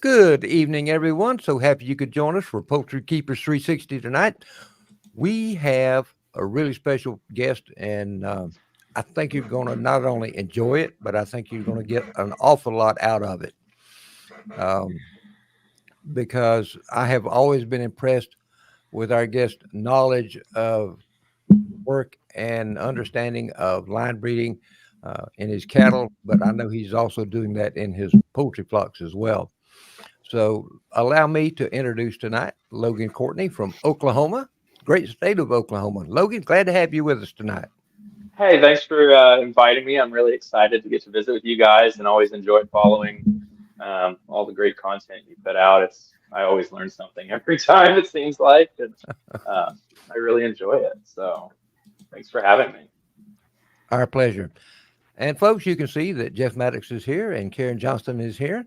Good evening, everyone. So happy you could join us for Poultry Keepers 360 tonight. We have a really special guest, and I think you're going to not only enjoy it, but I think you're going to get an awful lot out of it. Um, because I have always been impressed with our guest knowledge of work and understanding of line breeding in his cattle, but I know he's also doing that in his poultry flocks as well. So allow me to introduce tonight Logan Courtney from Oklahoma, great state of Oklahoma. Logan, glad to have you with us tonight. Hey, thanks for inviting me. I'm really excited to get to visit with you guys and always enjoy following all the great content you put out. I always learn something every time, it seems like, and I really enjoy it. So thanks for having me. Our pleasure. And folks, you can see that Jeff Maddox is here and Karen Johnston is here.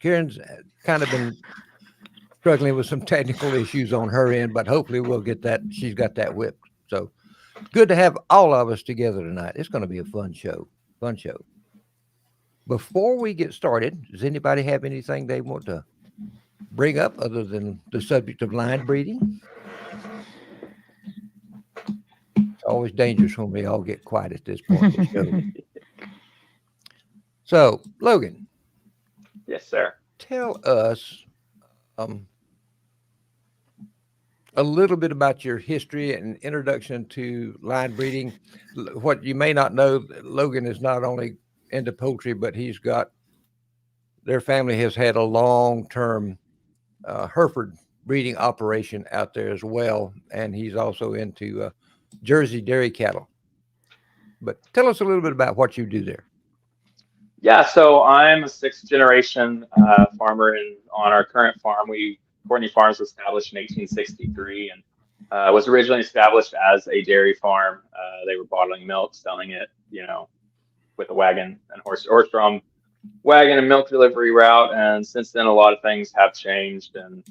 Karen's kind of been struggling with some technical issues on her end, but hopefully we'll get that. She's got that whipped. So good to have all of us together tonight. It's going to be a fun show. Fun show. Before we get started, does anybody have anything they want to bring up other than the subject of line breeding? It's always dangerous when we all get quiet at this point in the show. So, Logan, Yes, sir. tell us um, a little bit about your history and introduction to line breeding. What you may not know, Logan is not only into poultry, but their family has had a long-term Hereford breeding operation out there as well, and he's also into Jersey dairy cattle. But tell us a little bit about what you do there. Yeah, so I'm a sixth generation farmer on our current farm. Courtney Farms was established in 1863 and was originally established as a dairy farm. They were bottling milk, selling it, with a wagon and horse drawn wagon and milk delivery route. And since then, a lot of things have changed, and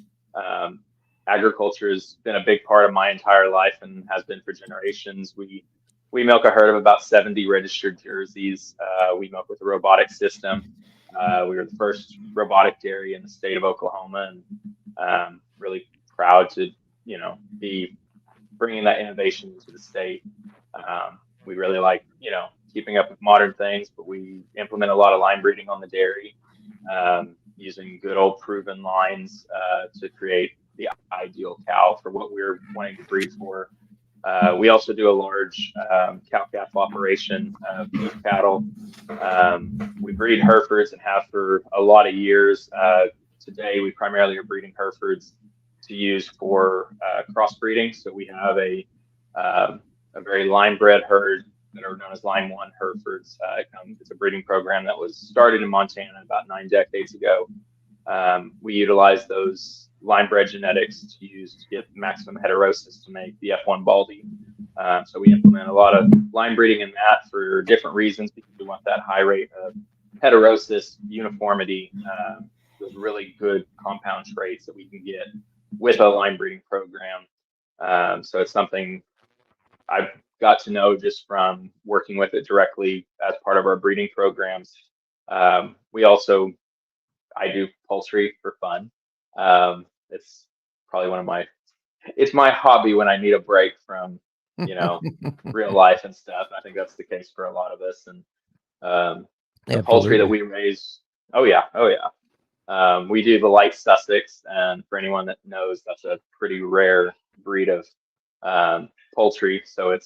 agriculture has been a big part of my entire life and has been for generations. We milk a herd of about 70 registered jerseys. We milk with a robotic system. We were the first robotic dairy in the state of Oklahoma, and really proud to, be bringing that innovation into the state. We really like, keeping up with modern things, but we implement a lot of line breeding on the dairy, using good old proven lines to create the ideal cow for what we're wanting to breed for. We also do a large cow-calf operation of beef cattle. We breed Herefords and have for a lot of years. Today, we primarily are breeding Herefords to use for crossbreeding. So we have a very line-bred herd that are known as Line 1 Herefords. It's a breeding program that was started in Montana about 9 decades ago. We utilize those line-bred genetics to use to get maximum heterosis to make the F1 Baldy. So we implement a lot of line breeding in that for different reasons, because we want that high rate of heterosis, uniformity, those really good compound traits that we can get with a line breeding program. So it's something I've got to know just from working with it directly as part of our breeding programs. I do poultry for fun. It's probably it's my hobby when I need a break from, real life and stuff. I think that's the case for a lot of us. And the poultry that Absolutely. we raise, oh yeah. We do the light Sussex, and for anyone that knows, that's a pretty rare breed of poultry. So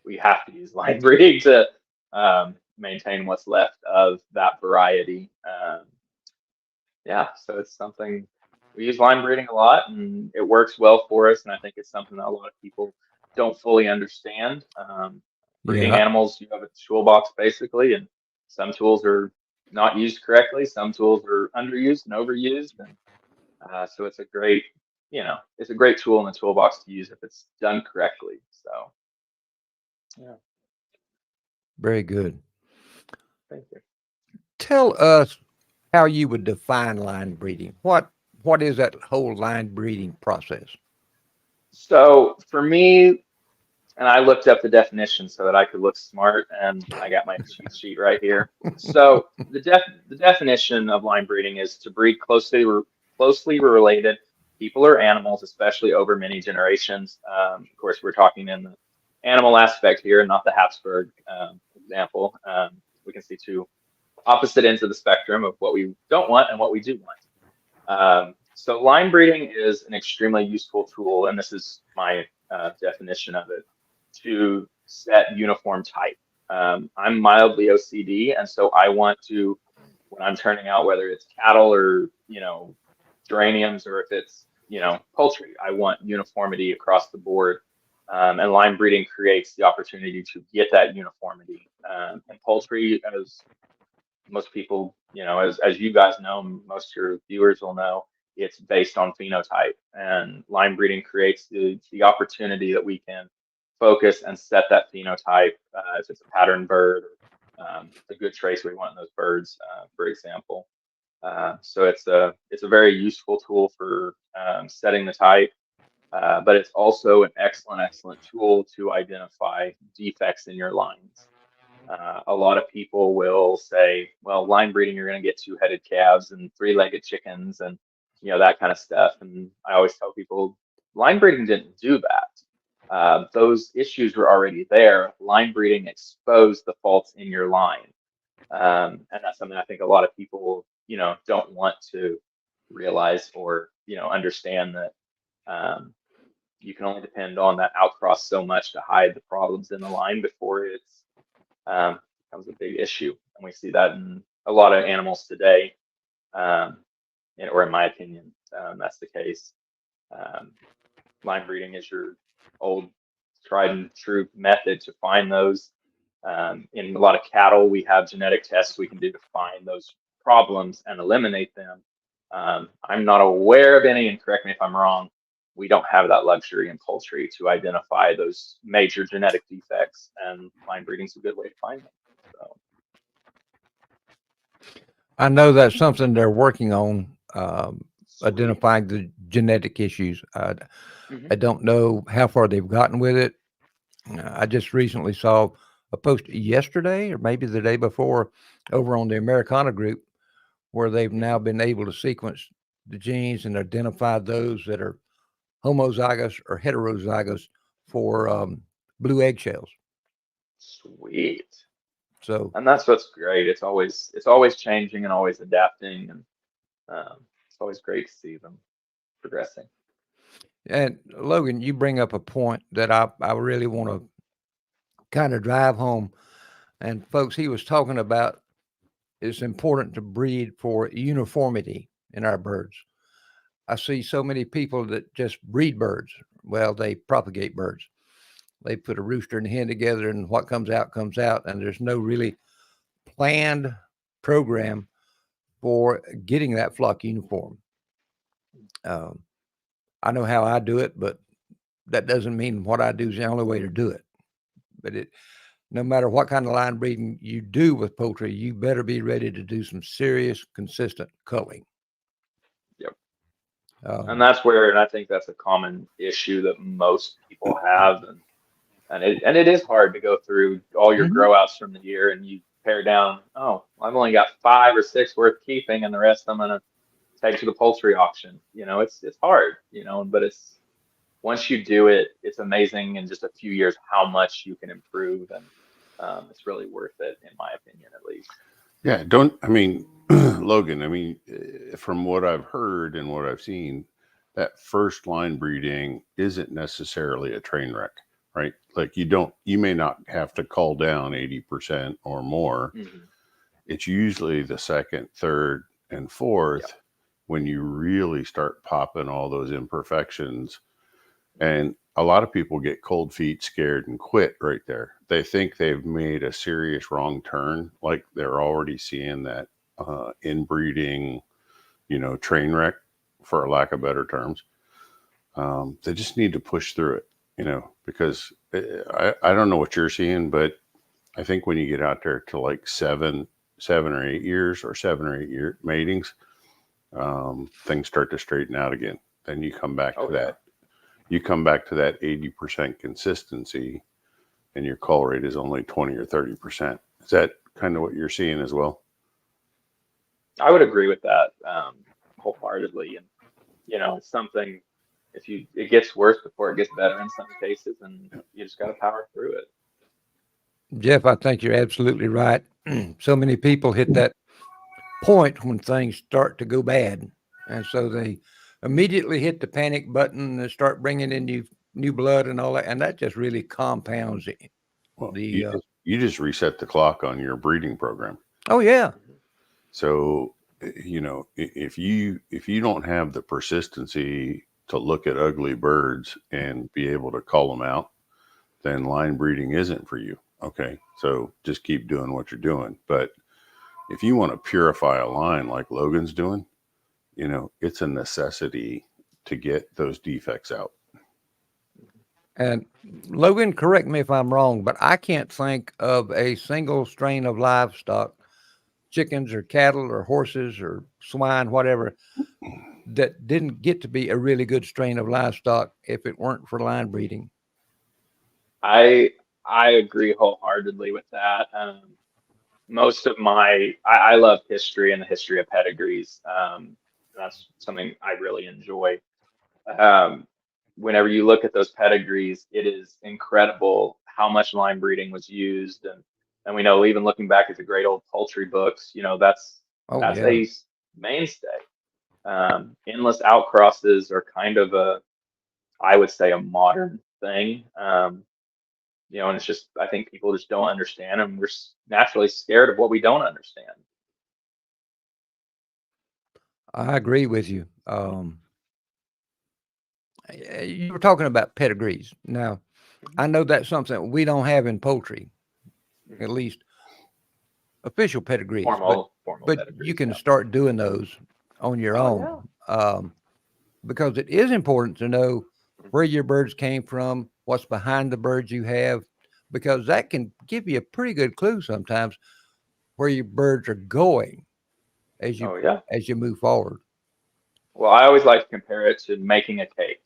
we have to use line breeding to maintain what's left of that variety. So it's something we use line breeding a lot, and it works well for us. And I think it's something that a lot of people don't fully understand. Breeding Yeah. animals, you have a toolbox basically, and some tools are not used correctly. Some tools are underused and overused, and so it's a great tool in the toolbox to use if it's done correctly. So, yeah, Very good. thank you. Tell us how you would define line breeding. What is that whole line breeding process? So for me, and I looked up the definition so that I could look smart, and I got my cheat sheet right here. So the definition of line breeding is to breed closely related people or animals, especially over many generations. Of course, we're talking in the animal aspect here, not the Habsburg example. We can see two opposite ends of the spectrum of what we don't want and what we do want. So line breeding is an extremely useful tool, and this is my definition of it, to set uniform type. I'm mildly OCD, and so I want to, when I'm turning out, whether it's cattle or, geraniums, or if it's, poultry, I want uniformity across the board. And line breeding creates the opportunity to get that uniformity. And poultry, as most people, as you guys know, most of your viewers will know, it's based on phenotype, and line breeding creates the opportunity that we can focus and set that phenotype, if it's a pattern bird, or the good trace we want in those birds, for example. So it's a very useful tool for setting the type, but it's also an excellent tool to identify defects in your lines. A lot of people will say, well, line breeding, you're going to get two-headed calves and three-legged chickens and, that kind of stuff. And I always tell people, line breeding didn't do that. Those issues were already there. Line breeding exposed the faults in your line. And that's something I think a lot of people, don't want to realize or, understand that you can only depend on that outcross so much to hide the problems in the line before it's becomes a big issue. And we see that in a lot of animals today, or in my opinion, that's the case. Line breeding is your old tried and true method to find those. In a lot of cattle, we have genetic tests we can do to find those problems and eliminate them. I'm not aware of any, and correct me if I'm wrong, we don't have that luxury in poultry to identify those major genetic defects, and line breeding is a good way to find them. So. I know that's something they're working on, identifying the genetic issues. I don't know how far they've gotten with it. I just recently saw a post yesterday or maybe the day before over on the Americana group where they've now been able to sequence the genes and identify those that are homozygous or heterozygous for blue eggshells. Sweet. So, and that's what's great. It's always changing and always adapting, and it's always great to see them progressing. and Logan, you bring up a point that I really want to kind of drive home. And folks, he was talking about it's important to breed for uniformity in our birds. I see so many people that just breed birds. Well, they propagate birds. They put a rooster and a hen together, and what comes out, and there's no really planned program for getting that flock uniform. I know how I do it, but that doesn't mean what I do is the only way to do it. But no matter what kind of line breeding you do with poultry, you better be ready to do some serious, consistent culling. Yep. And that's where, and I think that's a common issue that most people have, and it is hard to go through all your grow outs from the year and you pare down. Oh, I've only got 5 or 6 worth keeping, and the rest I'm gonna take to the poultry auction. It's hard, but it's, once you do it, it's amazing in just a few years how much you can improve, and it's really worth it, in my opinion, at least. Yeah, Logan, from what I've heard and what I've seen, that first line breeding isn't necessarily a train wreck, right? Like you may not have to cull down 80% or more. It's usually the second, third, and fourth when you really start popping all those imperfections. And a lot of people get cold feet, scared, and quit right there. They think they've made a serious wrong turn, like they're already seeing that inbreeding, train wreck, for lack of better terms. They just need to push through it, because I don't know what you're seeing, but I think when you get out there to like 7 or 8 years or 7 or 8 year matings, things start to straighten out again. Then you come back to that You come back to that 80% consistency and your call rate is only 20 or 30%. Is that kind of what you're seeing as well? I would agree with that wholeheartedly. And, it's something, it gets worse before it gets better in some cases, and you just got to power through it. Jeff, I think you're absolutely right. So many people hit that point when things start to go bad. And so they immediately hit the panic button and start bringing in new blood and all that. And that just really compounds it. Well, you just reset the clock on your breeding program. Oh, yeah. So, if you don't have the persistency to look at ugly birds and be able to call them out, then line breeding isn't for you. Okay. So just keep doing what you're doing. But if you want to purify a line like Logan's doing, it's a necessity to get those defects out. And Logan, correct me if I'm wrong, but I can't think of a single strain of livestock, chickens or cattle or horses or swine, whatever, that didn't get to be a really good strain of livestock if it weren't for line breeding. I agree wholeheartedly with that. Most of I love history and the history of pedigrees. That's something I really enjoy. Whenever you look at those pedigrees, it is incredible how much line breeding was used. And we know, even looking back at the great old poultry books, that's a mainstay. Endless outcrosses are kind of I would say, a modern thing. And it's just, I think people just don't understand, and we're naturally scared of what we don't understand. I agree with you. You were talking about pedigrees. Now, I know that's something we don't have in poultry, at least official pedigrees. Formal but pedigrees, you can start doing those on your own, because it is important to know where your birds came from, what's behind the birds you have, because that can give you a pretty good clue sometimes where your birds are going as you move forward. Well, I always like to compare it to making a cake.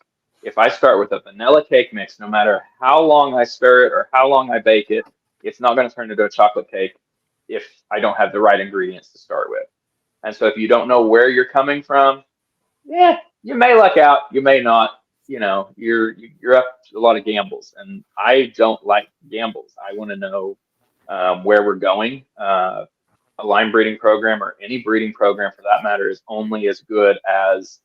If I start with a vanilla cake mix, no matter how long I stir it or how long I bake it, it's not going to turn into a chocolate cake if I don't have the right ingredients to start with. And so if you don't know where you're coming from, you may luck out, you may not. You're up to a lot of gambles, and I don't like gambles. I want to know where we're going. A line breeding program, or any breeding program for that matter, is only as good as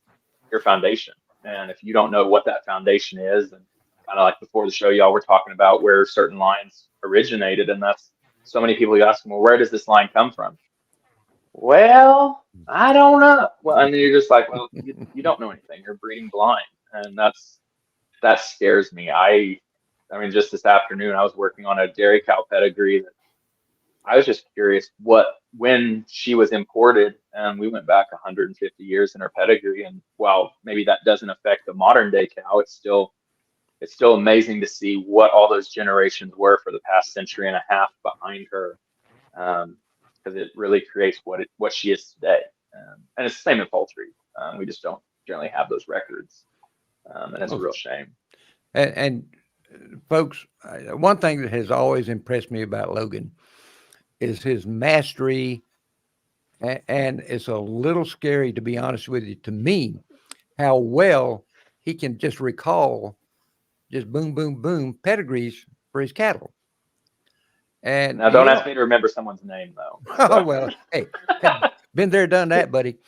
your foundation. And if you don't know what that foundation is, and kind of like before the show, y'all were talking about where certain lines originated, and that's so many people, you ask them, well, where does this line come from? Well, I don't know. Well, and then you're just like, well, you don't know anything. You're breeding blind, and that scares me. I mean, just this afternoon, I was working on a dairy cow pedigree that I was just curious when she was imported, and we went back 150 years in her pedigree. And while maybe that doesn't affect the modern day cow, it's still amazing to see what all those generations were for the past century and a half behind her, because it really creates what she is today. And it's the same in poultry. We just don't generally have those records, and it's a real shame. And folks, one thing that has always impressed me about Logan is his mastery, and it's a little scary, to be honest with you, to me, how well he can just recall just boom, boom, boom pedigrees for his cattle. And now, don't ask me to remember someone's name, though. Oh, well, hey, been there, done that, buddy.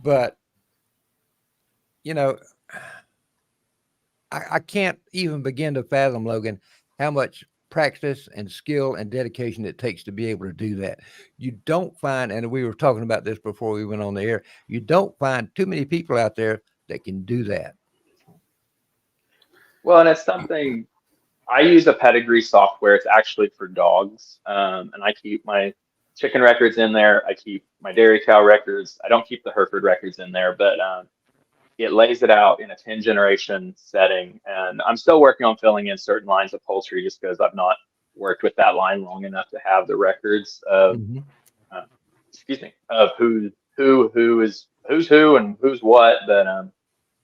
But, I can't even begin to fathom, Logan, how much practice and skill and dedication it takes to be able to do that. You don't find, and we were talking about this before we went on the air, you don't find too many people out there that can do that. Well, and it's something, I use a Pedigree software. It's actually for dogs, and I keep my chicken records in there. I keep my dairy cow records. I don't keep the Hereford records in there, but it lays it out in a 10 generation setting. And I'm still working on filling in certain lines of poultry, just because I've not worked with that line long enough to have the records of, of who's who and who's what. But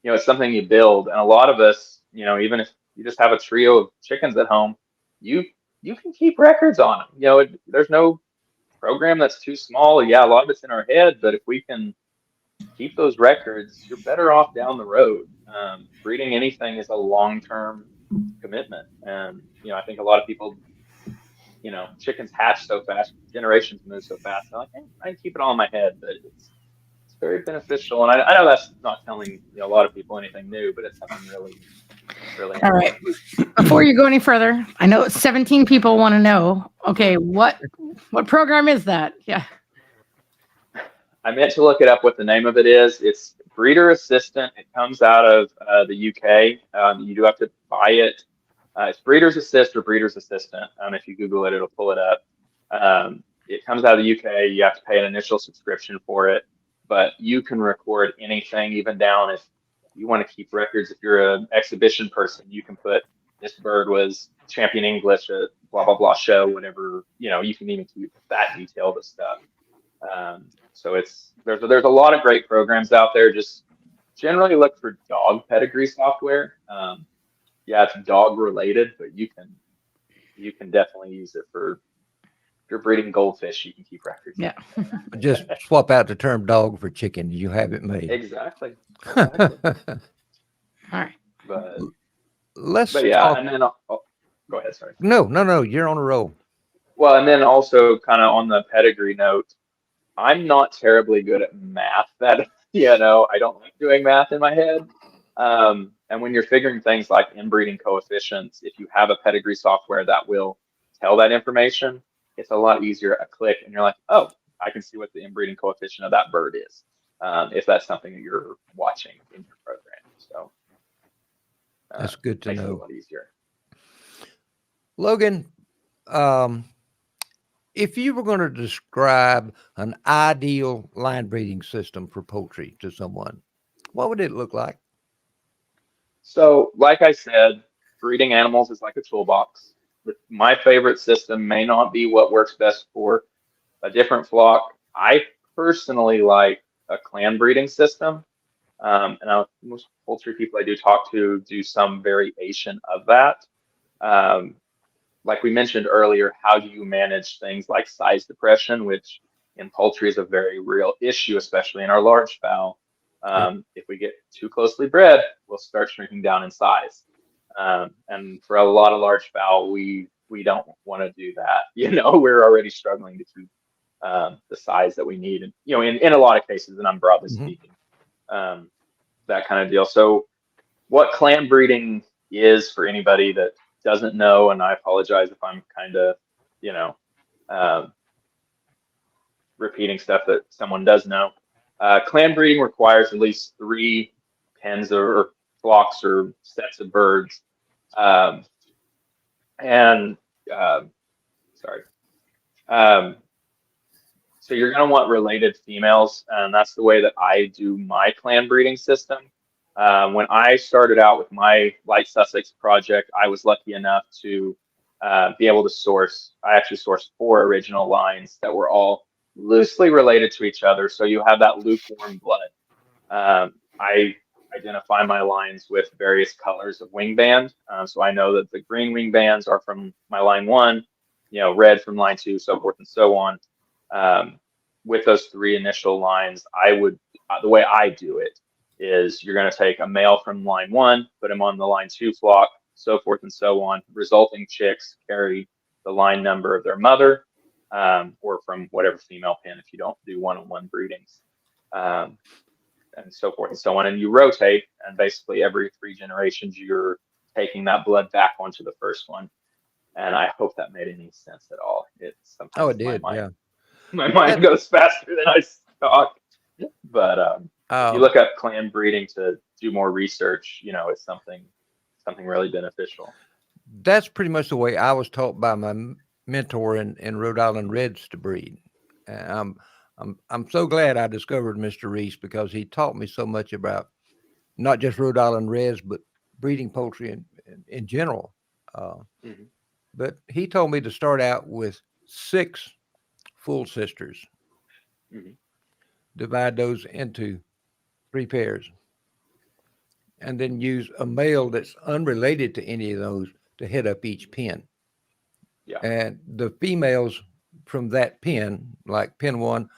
it's something you build. And a lot of us, even if you just have a trio of chickens at home, you can keep records on them. There's no program that's too small. Yeah, a lot of it's in our head, but if we can keep those records, you're better off down the road. Breeding anything is a long-term commitment. And, I think a lot of people, chickens hatch so fast, generations move so fast. They're like, hey, I can keep it all in my head, but it's very beneficial. And I know that's not telling a lot of people anything new, but it's something really, really All right. important. Before you go any further, I know 17 people want to know. Okay, what program is that? Yeah. I meant to look it up what the name of it is. It's Breeder Assistant. It comes out of the UK. You do have to buy it. It's Breeder's Assist or Breeder's Assistant. If you Google it, it'll pull it up. It comes out of the UK. You have to pay an initial subscription for it, but you can record anything, even down if you want to keep records. If you're an exhibition person, you can put this bird was champion English at blah, blah, blah show, whatever. You can even keep that detailed stuff. So there's a lot of great programs out there. Just generally look for dog pedigree software. Yeah, it's dog related, but you can definitely use it for if you're breeding goldfish. You can keep records. Yeah. Just swap out the term dog for chicken. You have it made. Exactly. All right. But Yeah, talk. And then go ahead. Sorry. No. You're on a roll. Well, and then also kind of on the pedigree note, I'm not terribly good at math. That I don't like doing math in my head. And when you're figuring things like inbreeding coefficients, if you have a pedigree software that will tell that information, it's a lot easier. A click, and you're like, oh, I can see what the inbreeding coefficient of that bird is, if that's something that you're watching in your program. So that's good to makes know. it a lot easier. Logan, if you were going to describe an ideal line breeding system for poultry to someone, what would it look like? So, like I said, breeding animals is like a toolbox. My favorite system may not be what works best for a different flock. I personally like a clan breeding system. Most poultry people I do talk to do some variation of that. Like we mentioned earlier, how do you manage things like size depression, which in poultry is a very real issue, especially in our large fowl. If we get too closely bred, we'll start shrinking down in size. And for a lot of large fowl, we don't want to do that. We're already struggling to keep the size that we need. And, in a lot of cases, and I'm broadly speaking, that kind of deal. So what clan breeding is for anybody that doesn't know, and I apologize if I'm kind of, repeating stuff that someone does know. Clan breeding requires at least 3 pens or flocks or sets of birds. So you're going to want related females, and that's the way that I do my clan breeding system. When I started out with my Light Sussex project, I was lucky enough to be able to source. I actually sourced 4 original lines that were all loosely related to each other. So you have that lukewarm blood. I identify my lines with various colors of wing band. So I know that the green wing bands are from my line 1, red from line 2, so forth and so on. With those 3 initial lines, the way I do it is you're going to take a male from line 1, put him on the line 2 flock, so forth and so on. Resulting chicks carry the line number of their mother, or from whatever female pen if you don't do one-on-one breedings, and so forth and so on. And you rotate, and basically every 3 generations, you're taking that blood back onto the first one. And I hope that made any sense at all. It did. My mind goes faster than I talk. But if you look up clan breeding to do more research, it's something really beneficial. That's pretty much the way I was taught by my mentor in Rhode Island Reds to breed. I'm so glad I discovered Mr. Reese, because he taught me so much about not just Rhode Island Reds, but breeding poultry in general. But he told me to start out with 6 full sisters, divide those into 3 pairs, and then use a male that's unrelated to any of those to head up each pen. Yeah. And the females from that pen, like pen one,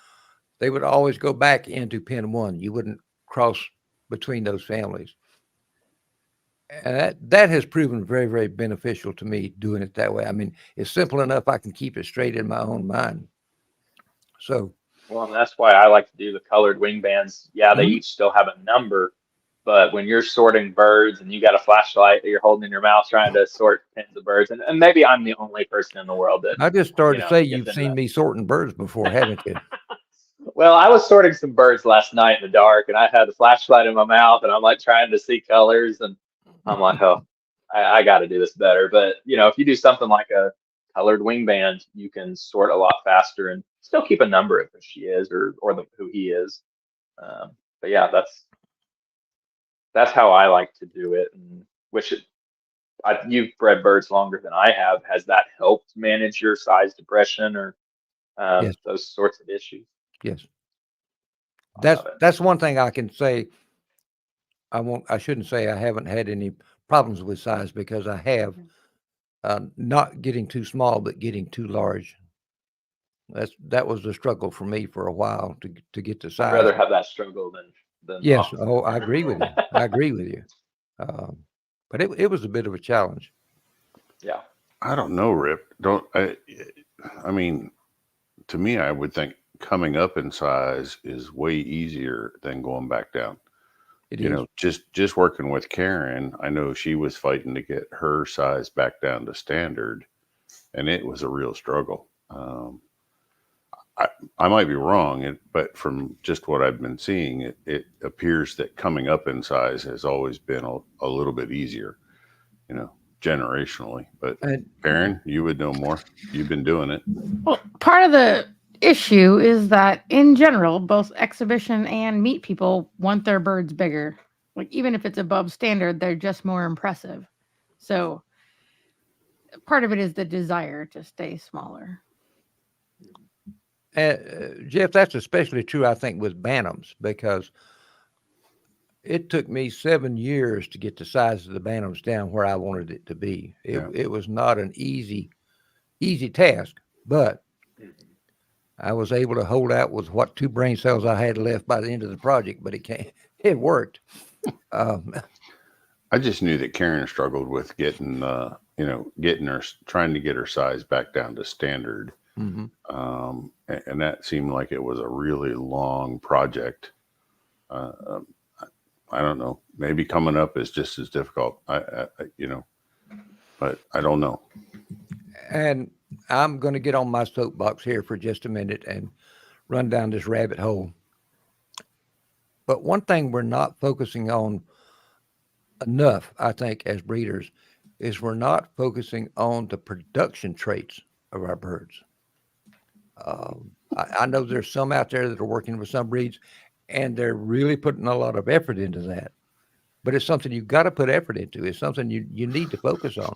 they would always go back into pen one. You wouldn't cross between those families. And that has proven very, very beneficial to me doing it that way. I mean, it's simple enough. I can keep it straight in my own mind. So, Well, and that's why I like to do the colored wing bands. Yeah, they Mhm. each still have a number, but when you're sorting birds and you got a flashlight that you're holding in your mouth trying to sort pins of birds, and maybe I'm the only person in the world that, I just started to say gets you've into seen that. me sorting birds before, haven't you? Well, I was sorting some birds last night in the dark, and I had the flashlight in my mouth, and I'm like trying to see colors, and I'm like, oh, I got to do this better. But if you do something like a colored wing band, you can sort a lot faster and still keep a number if she is or who he is. But yeah, that's how I like to do it. And you've bred birds longer than I have. Has that helped manage your size depression or Yes. those sorts of issues? Yes. I love it. That's one thing I can say. I shouldn't say I haven't had any problems with size, because I have, not getting too small, but getting too large. That was the struggle for me for a while to get the I'd size. rather have that struggle than Yes. opposite. Oh, I agree with you. I agree with you. But it was a bit of a challenge. Yeah. I don't know, Rip. I mean, to me, I would think coming up in size is way easier than going back down. It You is. know, just working with Karen, I know she was fighting to get her size back down to standard, and it was a real struggle. I might be wrong, but from just what I've been seeing, it appears that coming up in size has always been a little bit easier, generationally. But And Karen, you would know more. You've been doing it. Well, part of the issue is that in general, both exhibition and meat people want their birds bigger. Like, even if it's above standard, they're just more impressive. So part of it is the desire to stay smaller. Jeff, that's especially true, I think, with Bantams, because it took me 7 years to get the size of the Bantams down where I wanted it to be. It was not an easy task, but I was able to hold out with what 2 brain cells I had left by the end of the project, but it worked. I just knew that Karen struggled with getting trying to get her size back down to standard. Mm-hmm. And that seemed like it was a really long project. I don't know. Maybe coming up is just as difficult. But I don't know. And I'm going to get on my soapbox here for just a minute and run down this rabbit hole. But one thing we're not focusing on enough, I think, as breeders, is we're not focusing on the production traits of our birds. I know there's some out there that are working with some breeds, and they're really putting a lot of effort into that. But it's something you've got to put effort into. It's something you need to focus on.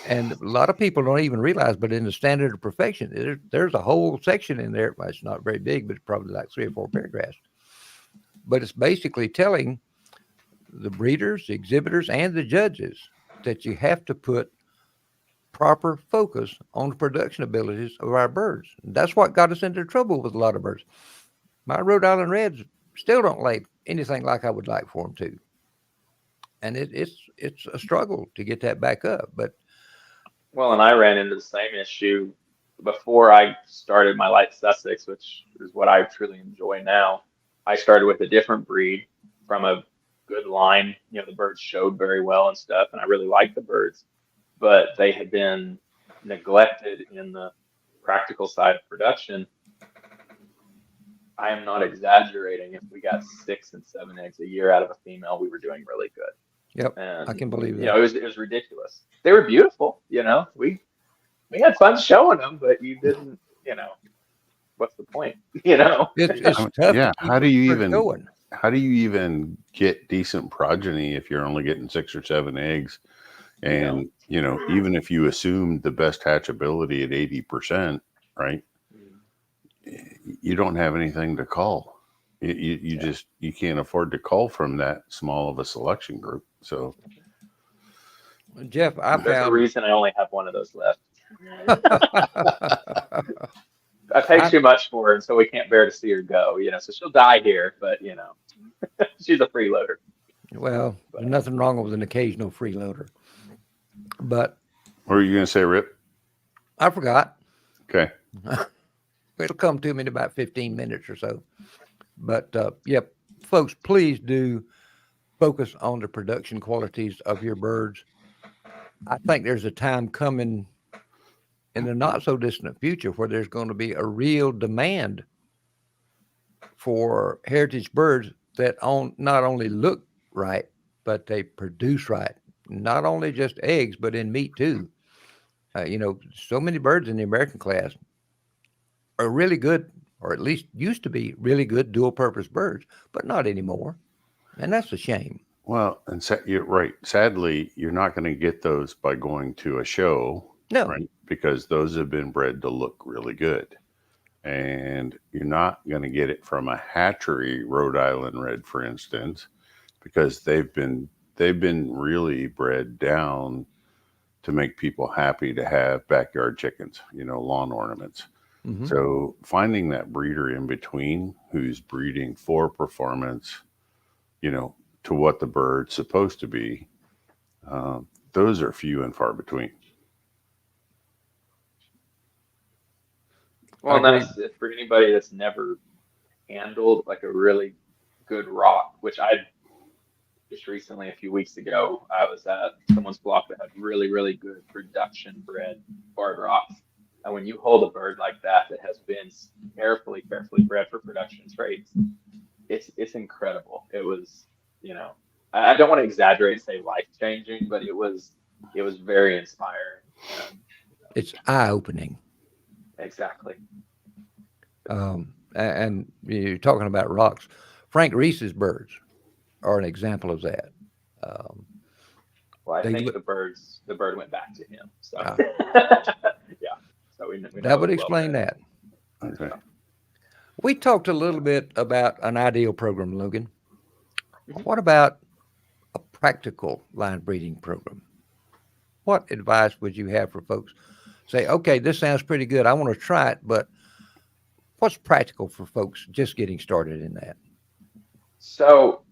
And a lot of people don't even realize, but in the standard of perfection, there's a whole section in there. Well, it's not very big, but it's probably like 3 or 4 paragraphs. But it's basically telling the breeders, the exhibitors, and the judges that you have to put proper focus on the production abilities of our birds. And that's what got us into trouble with a lot of birds. My Rhode Island Reds still don't lay anything like I would like for them to. And it's a struggle to get that back up. But Well, and I ran into the same issue before I started my light Sussex, which is what I truly enjoy now. I started with a different breed from a good line. The birds showed very well and stuff, and I really liked the birds, but they had been neglected in the practical side of production. I am not exaggerating. If we got 6 and 7 eggs a year out of a female, we were doing really good. Yep, And I can believe that. it was ridiculous. They were beautiful. We had fun showing them, but you didn't. What's the point? It's tough. Yeah. To keep How do you birds going. even get decent progeny if you're only getting 6 or 7 eggs? And even if you assume the best hatchability at 80%, right? You don't have anything to call. You just, you can't afford to cull from that small of a selection group. So Jeff, I There's a found reason I only have one of those left. I, I paid too much for her, and so we can't bear to see her go. So she'll die here, but she's a freeloader. well, there's nothing wrong with an occasional freeloader. But what are you going to say, Rip? I forgot. Okay. It'll come to me in about 15 minutes or so. But yep, folks, please do focus on the production qualities of your birds. I think there's a time coming in the not so distant future where there's going to be a real demand for heritage birds that not only look right, but they produce right. Not only just eggs, but in meat too. So many birds in the American class are really good, or at least used to be really good dual purpose birds, but not anymore. And that's a shame. Well, and you're right. Sadly, you're not going to get those by going to a show, No. right? Because those have been bred to look really good. And you're not going to get it from a hatchery, Rhode Island Red, for instance, because they've been really bred down to make people happy to have backyard chickens, lawn ornaments. Mm-hmm. So finding that breeder in between who's breeding for performance, to what the bird's supposed to be, those are few and far between. Well, and that's for anybody that's never handled like a really good rock, which I just recently, a few weeks ago, I was at someone's block that had really, really good production bred barred rocks. And when you hold a bird like that has been carefully bred for production traits, it's incredible. It was, I don't want to exaggerate and say life-changing, but it was very inspiring. It's eye-opening. Exactly. And you're talking about rocks. Frank Reese's birds are an example of that. Well, I think the bird went back to him. So yeah. So we that would explain that. Okay. We talked a little bit about an ideal program, Logan. What about a practical line breeding program? What advice would you have for folks? Say, okay, this sounds pretty good. I want to try it, but what's practical for folks just getting started in that? So,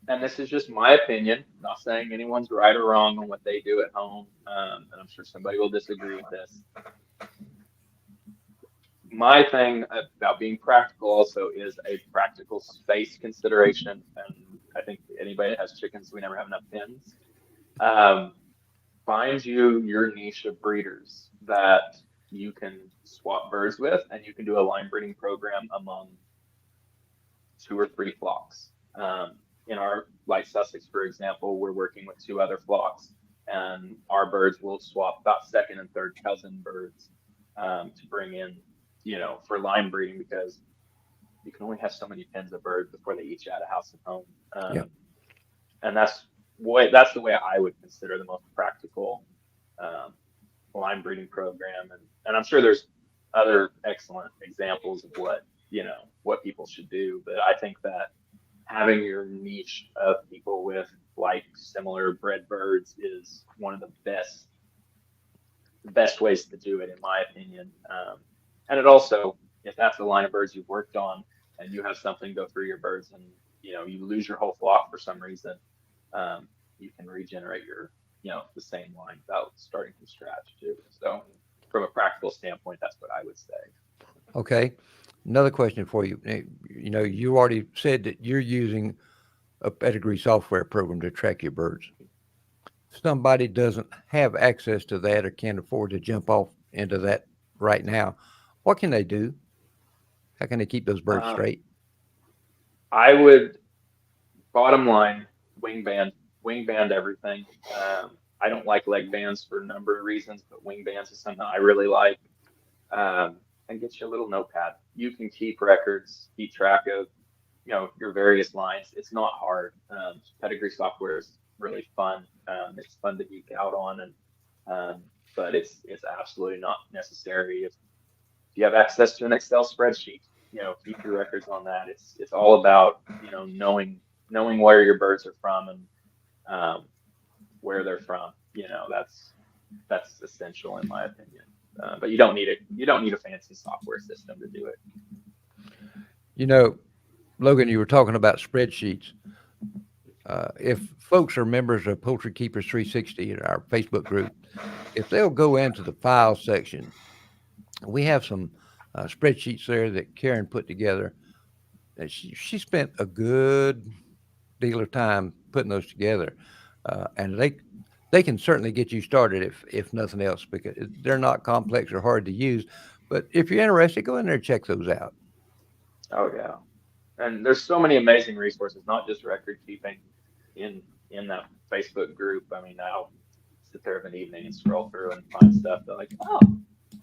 and this is just my opinion, not saying anyone's right or wrong on what they do at home, and I'm sure somebody will disagree with this. My thing about being practical also is a practical space consideration, and I think anybody that has chickens, we never have enough pens. Find your niche of breeders that you can swap birds with, and you can do a line breeding program among 2 or 3 flocks. In our Light Sussex, for example, we're working with 2 other flocks, and our birds will swap about second and third cousin birds to bring in, for line breeding, because you can only have so many pens of birds before they each add a house and home. And that's the way I would consider the most practical line breeding program. And I'm sure there's other excellent examples of what people should do. But I think that having your niche of people with like similar bred birds is one of the best ways to do it, in my opinion. And it also, if that's the line of birds you've worked on and you have something go through your birds and you lose your whole flock for some reason, you can regenerate your the same line without starting from scratch too. So from a practical standpoint, that's what I would say. Okay. Another question for you. You already said that you're using a Pedigree Software program to track your birds. Somebody doesn't have access to that or can't afford to jump off into that right now. What can they do? How can they keep those birds straight? I would, bottom line, wing band everything. I don't like leg bands for a number of reasons, but wing bands is something I really like. And get you a little notepad. You can keep records, keep track of, your various lines. It's not hard. Pedigree Software is really fun. It's fun to geek out on, but it's absolutely not necessary. If you have access to an Excel spreadsheet, keep your records on that. It's all about, knowing where your birds are from and where they're from. That's essential in my opinion. But you don't need a fancy software system to do it. Logan, you were talking about spreadsheets. If folks are members of Poultry Keepers 360 in our Facebook group, if they'll go into the file section, we have some spreadsheets there that Karen put together. And she spent a good deal of time putting those together, and they can certainly get you started if nothing else, because they're not complex or hard to use. But if you're interested, go in there and check those out. Oh yeah, and there's so many amazing resources, not just record keeping in that Facebook group. I mean, I'll sit there of an evening and scroll through and find stuff that like, oh,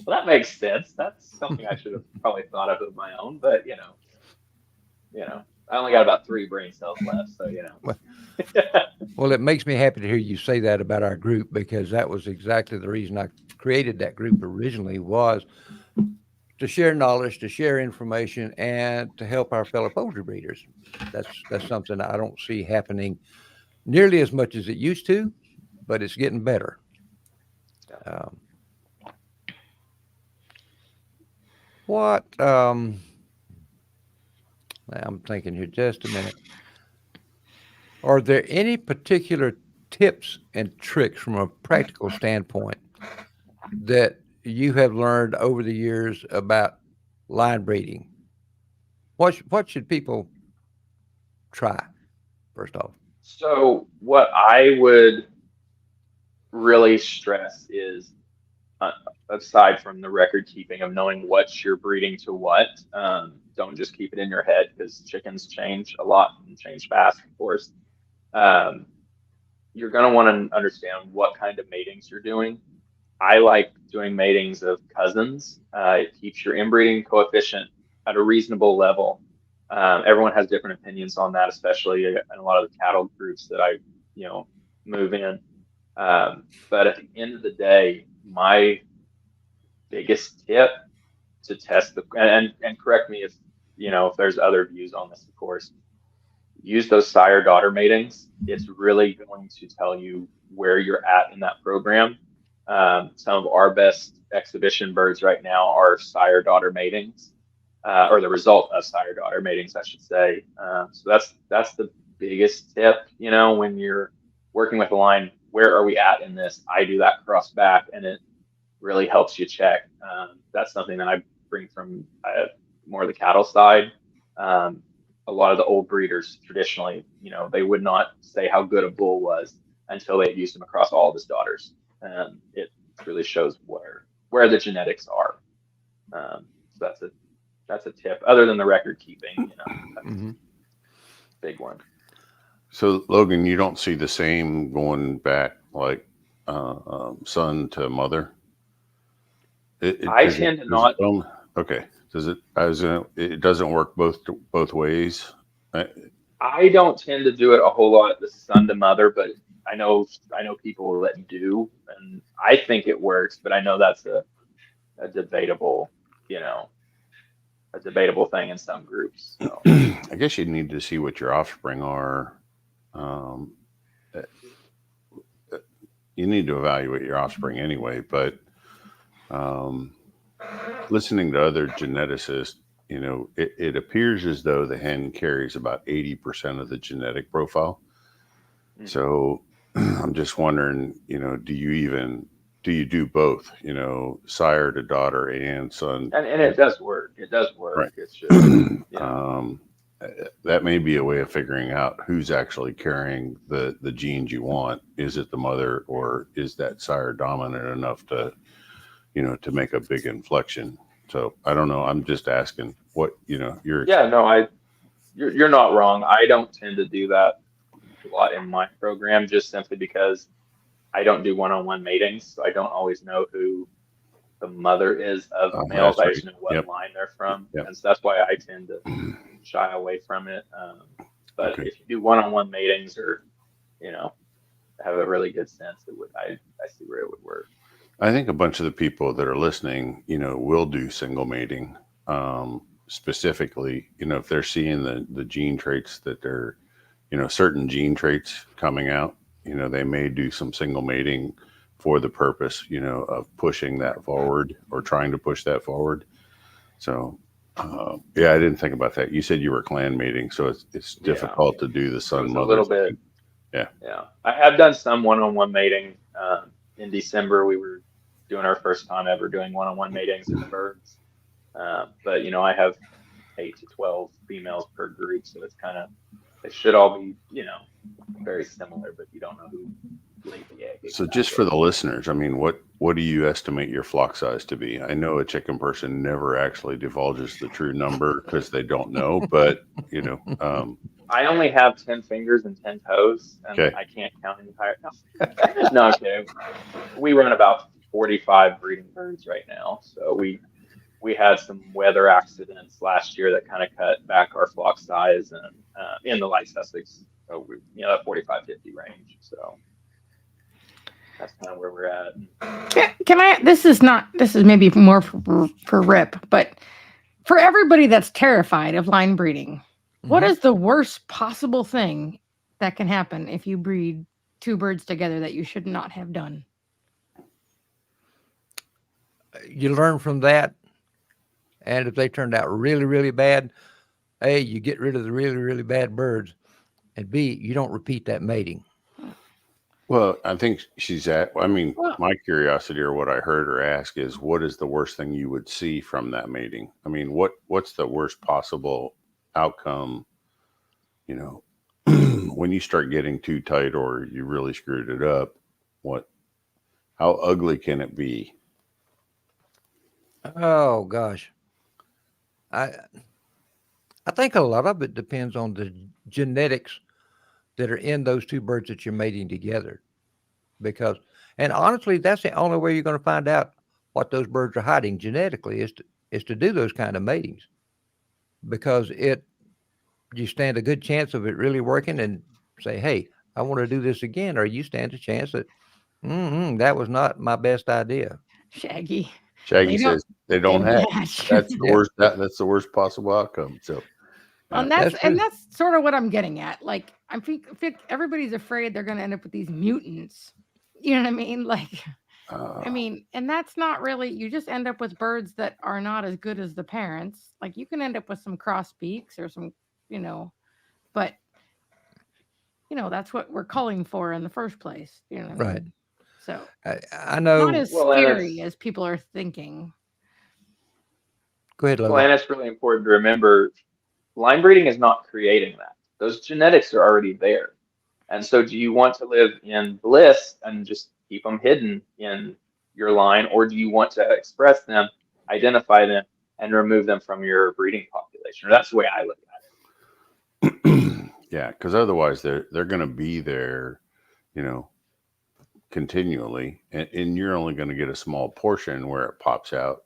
well, that makes sense. That's something I should have probably thought of my own, but I only got about 3 brain cells left, so Well, it makes me happy to hear you say that about our group, because that was exactly the reason I created that group originally, was to share knowledge, to share information, and to help our fellow poultry breeders. That's something I don't see happening nearly as much as it used to, but it's getting better. I'm thinking here just a minute. Are there any particular tips and tricks from a practical standpoint that you have learned over the years about line breeding? What should people try, first off? So what I would really stress is, aside from the record keeping of knowing what you're breeding to what, don't just keep it in your head, because chickens change a lot and change fast, of course. You're going to want to understand what kind of matings you're doing. I like doing matings of cousins. It keeps your inbreeding coefficient at a reasonable level. Everyone has different opinions on that, especially in a lot of the cattle groups that I, move in. But at the end of the day, my biggest tip to test and correct me if there's other views on this, of course, use those sire-daughter matings. It's really going to tell you where you're at in that program. Some of our best exhibition birds right now are sire-daughter matings, or the result of sire-daughter matings, I should say. So that's the biggest tip, when you're working with a line, where are we at in this? I do that cross back, and it really helps you check. That's something that I bring from more of the cattle side. A lot of the old breeders traditionally, they would not say how good a bull was until they had used him across all of his daughters. It really shows where the genetics are. So that's a tip. Other than the record keeping, that's big one. So Logan, you don't see the same going back like son to mother? I tend to not. Okay. It doesn't work both ways. I don't tend to do it a whole lot, the son to mother, but I know people that do, and I think it works, but I know that's a debatable, a debatable thing in some groups. So. I guess you need to see what your offspring are. You need to evaluate your offspring anyway, but listening to other geneticists, it appears as though the hen carries about 80% of the genetic profile. Mm-hmm. So I'm just wondering, do you do both, sire to daughter and son? And it does work. It does work. Right. It's just, that may be a way of figuring out who's actually carrying the genes you want. Is it the mother, or is that sire dominant enough to make a big inflection? So I don't know. I'm just asking what, you're. Yeah, no, you're not wrong. I don't tend to do that a lot in my program, just simply because I don't do one-on-one matings. So I don't always know who the mother is of the males. I just know what line they're from. Yep. And so that's why I tend to shy away from it. But if you do one-on-one matings, or, have a really good sense, I see where it would work. I think a bunch of the people that are listening, will do single mating. specifically, if they're seeing the gene traits that they're, certain gene traits coming out, they may do some single mating for the purpose, of pushing that forward or trying to push that forward. So, yeah, I didn't think about that. You said you were clan mating, so it's difficult to do the son mother. A little bit. Yeah. Yeah. I have done some one-on-one mating. In December, we were doing our first time ever doing one-on-one matings in the birds. But, I have 8 to 12 females per group, so it's kind of, they should all be, very similar, but you don't know who laid the egg. So just for the listeners, I mean, what do you estimate your flock size to be? I know a chicken person never actually divulges the true number because they don't know, but, I only have 10 fingers and 10 toes, and Okay. I can't count an entire. No, I'm kidding. We run about 45 breeding birds right now, so we had some weather accidents last year that kind of cut back our flock size, and in the light Sussex, so that 45-50 range. So that's kind of where we're at. Can I? This is maybe more for Rip, but for everybody that's terrified of line breeding, what is the worst possible thing that can happen if you breed two birds together that you should not have done? You learn from that. And if they turned out really, really bad, A, you get rid of the really, really bad birds. And B, you don't repeat that mating. Well, I think my curiosity or what I heard her ask is, what is the worst thing you would see from that mating? I mean, what's the worst possible outcome, when you start getting too tight or you really screwed it up? How ugly can it be? Oh, gosh. I think a lot of it depends on the genetics that are in those two birds that you're mating together. And honestly, that's the only way you're going to find out what those birds are hiding genetically is to do those kind of matings, because you stand a good chance of it really working and say, hey, I want to do this again, or you stand a chance that that was not my best idea. Shaggy Says they don't have. match. That's the worst. That's the worst possible outcome. So, And that's sort of what I'm getting at. Like, I think everybody's afraid they're going to end up with these mutants. You know what I mean? Like, and that's not really. You just end up with birds that are not as good as the parents. Like, you can end up with some cross beaks or some, but that's what we're calling for in the first place. You know what I mean? Right. So I know. Not as scary as people are thinking. Go ahead, Logan. Well, and it's really important to remember, line breeding is not creating that. Those genetics are already there. And so do you want to live in bliss and just keep them hidden in your line, or do you want to express them, identify them, and remove them from your breeding population? Or that's the way I look at it. Yeah, because otherwise they're going to be there, continually, and you're only going to get a small portion where it pops out,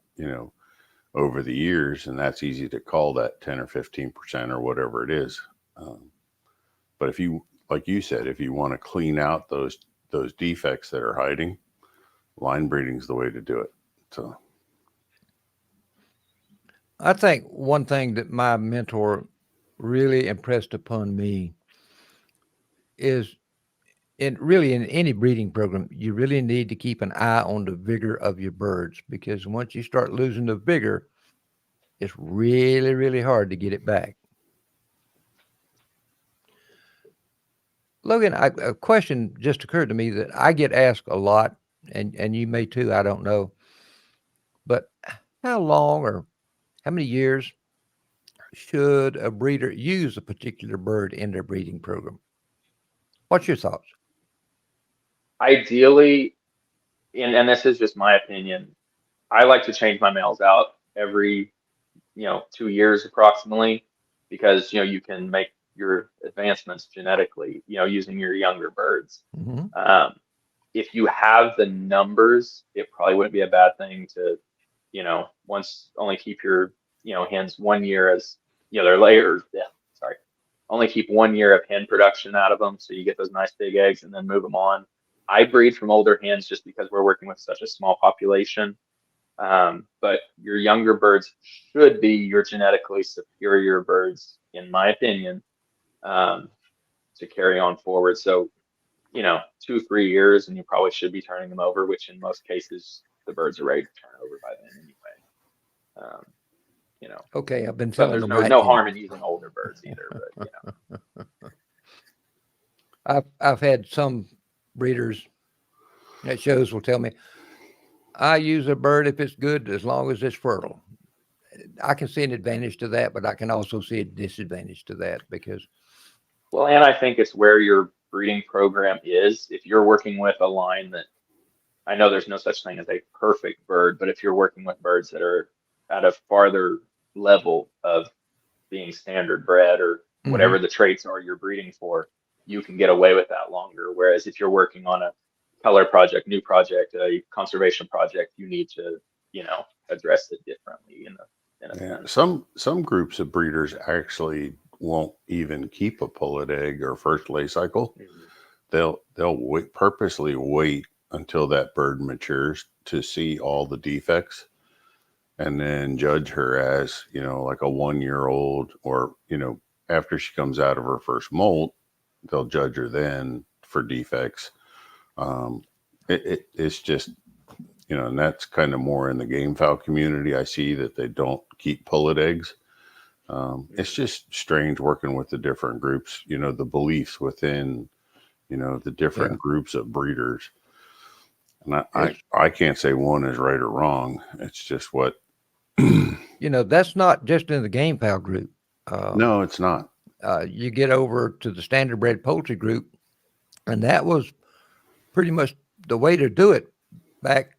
over the years, and that's easy to call that 10 or 15% or whatever it is. But if you, like you said, if you want to clean out those defects that are hiding, line breeding is the way to do it. So I think one thing that my mentor really impressed upon me is in any breeding program, you really need to keep an eye on the vigor of your birds, because once you start losing the vigor, it's really, really hard to get it back. Logan, a question just occurred to me that I get asked a lot, and you may too, I don't know. But how long or how many years should a breeder use a particular bird in their breeding program? What's your thoughts? Ideally, and this is just my opinion, I like to change my males out every 2 years approximately, because you can make your advancements genetically using your younger birds. Mm-hmm. If you have the numbers, it probably wouldn't be a bad thing to only keep your hens 1 year as their layers. Only keep 1 year of hen production out of them, so you get those nice big eggs, and then move them on. I breed from older hens just because we're working with such a small population. But your younger birds should be your genetically superior birds, in my opinion, to carry on forward. So, 2-3 years, and you probably should be turning them over, which in most cases the birds are ready to turn over by then anyway. Okay, I've been But telling there's them no right. no harm in using older birds either. But I've had some breeders at shows will tell me, I use a bird if it's good as long as it's fertile. I can see an advantage to that, but I can also see a disadvantage to that because well, and I think it's where your breeding program is. If you're working with a line that, I know there's no such thing as a perfect bird, but if you're working with birds that are at a farther level of being standard bred or whatever the traits are you're breeding for, you can get away with that longer. Whereas if you're working on a color project, new project, a conservation project, you need to, address it differently in a sense. Some groups of breeders actually won't even keep a pullet egg or first lay cycle. They'll purposely wait until that bird matures to see all the defects and then judge her as, like a 1-year-old, or, after she comes out of her first molt, they'll judge her then for defects. It's just, and that's kind of more in the game fowl community. I see that they don't keep pullet eggs. It's just strange working with the different groups, the beliefs within, the different groups of breeders. And I can't say one is right or wrong. It's just what, that's not just in the game fowl group. no, it's not. You get over to the standard bred poultry group, and that was pretty much the way to do it back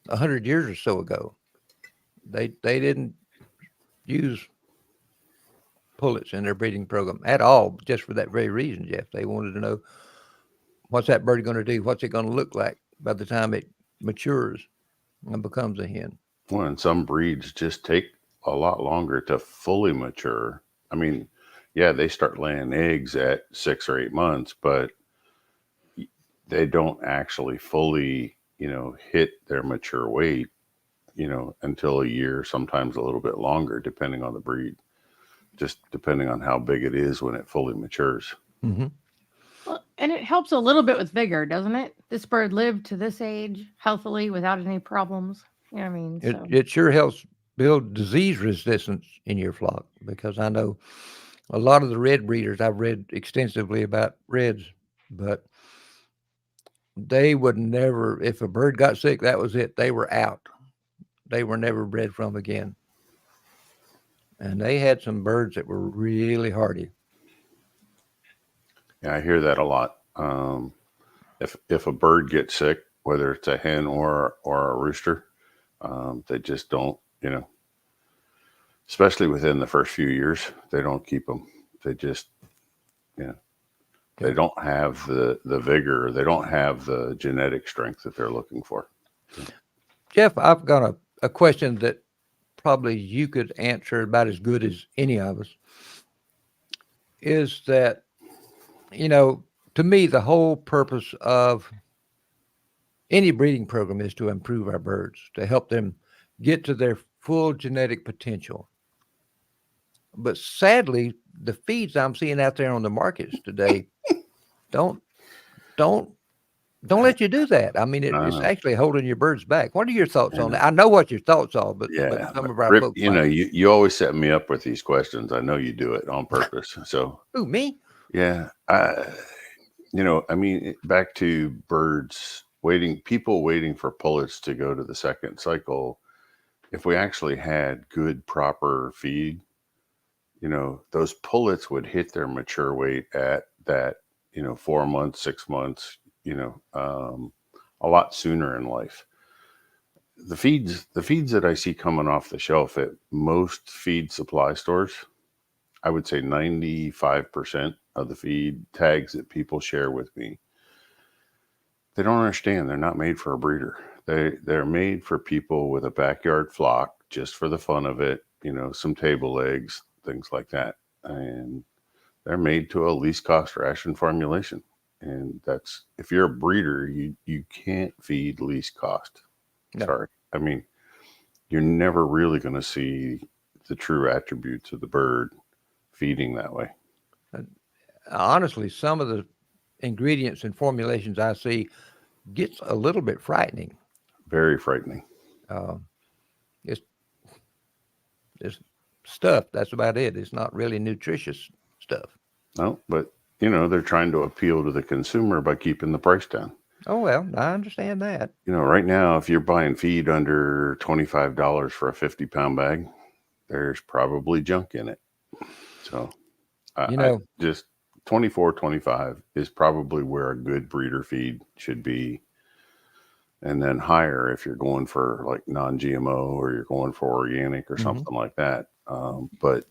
100 years or so ago. They didn't use pullets in their breeding program at all, just for that very reason, Jeff. They wanted to know, what's that bird going to do? What's it going to look like by the time it matures and becomes a hen? Well, and some breeds just take a lot longer to fully mature. I mean, yeah, they start laying eggs at 6 or 8 months, but they don't actually fully, hit their mature weight, until a year, sometimes a little bit longer, depending on the breed, just depending on how big it is when it fully matures. Mm-hmm. Well, and it helps a little bit with Vigor, doesn't it? This bird lived to this age healthily without any problems. You know what I mean? It sure helps build disease resistance in your flock, because I know a lot of the red breeders, I've read extensively about reds, but they would never, if a bird got sick, that was it. They were out. They were never bred from again. And they had some birds that were really hardy. Yeah, I hear that a lot. If a bird gets sick, whether it's a hen or a rooster, they just don't, especially within the first few years, they don't keep them. They just, they don't have the vigor. They don't have the genetic strength that they're looking for. Jeff, I've got a question that probably you could answer about as good as any of us. Is that, to me, the whole purpose of any breeding program is to improve our birds, to help them get to their full genetic potential. But sadly, the feeds I'm seeing out there on the markets today don't let you do that. I mean, it's actually holding your birds back. What are your thoughts on that? I know what your thoughts are, but some of our Rip, folks, you always set me up with these questions. I know you do it on purpose. So who, me? Yeah, I mean, back to birds people waiting for pullets to go to the second cycle. If we actually had good, proper feed, those pullets would hit their mature weight at that, 4 months, 6 months, a lot sooner in life. The feeds that I see coming off the shelf at most feed supply stores, I would say 95% of the feed tags that people share with me, they don't understand. They're not made for a breeder. They're made for people with a backyard flock, just for the fun of it, some table eggs, things like that. And they're made to a least cost ration formulation. And that's, if you're a breeder, you can't feed least cost. No. Sorry. I mean, you're never really going to see the true attributes of the bird feeding that way. Honestly, some of the ingredients and formulations I see gets a little bit frightening. Very frightening. It's stuff. That's about it. It's not really nutritious stuff. No, but they're trying to appeal to the consumer by keeping the price down. Oh, well, I understand that. Right now, if you're buying feed under $25 for a 50-pound bag, there's probably junk in it. So, just 24, 25 is probably where a good breeder feed should be. And then higher if you're going for like non-GMO or you're going for organic or something like that. But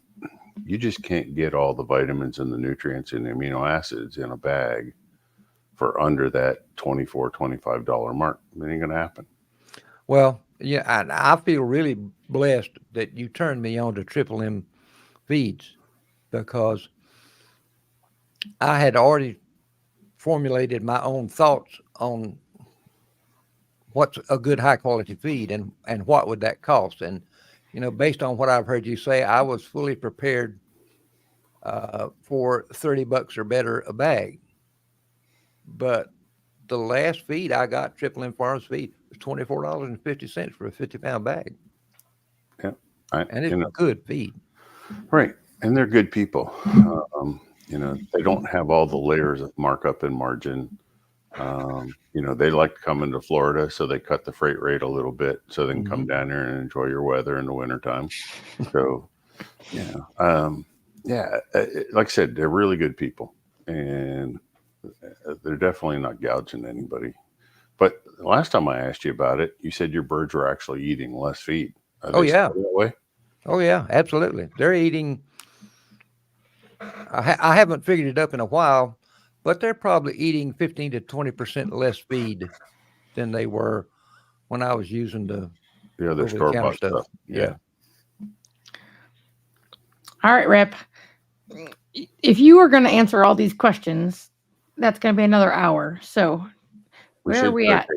you just can't get all the vitamins and the nutrients and the amino acids in a bag for under that $24, $25 mark. It ain't going to happen. Well, yeah, I feel really blessed that you turned me on to Triple M feeds, because I had already formulated my own thoughts on what's a good high quality feed and what would that cost. And, based on what I've heard you say, I was fully prepared for $30 or better a bag. But the last feed I got, Triple M Farms feed, was $24.50 for a 50-pound bag. Yeah. And it's a good feed. Right. And they're good people. They don't have all the layers of markup and margin. They like coming to Florida, so they cut the freight rate a little bit so they can come down here and enjoy your weather in the wintertime. So, like I said, they're really good people, and they're definitely not gouging anybody. But the last time I asked you about it, you said your birds were actually eating less feed. Oh, yeah. That way? Oh, yeah, absolutely. They're eating. I haven't figured it up in a while, but they're probably eating 15 to 20% less feed than they were when I was using the other store-bought stuff. Yeah. All right, Rip. If you were going to answer all these questions, that's going to be another hour. So where are we at?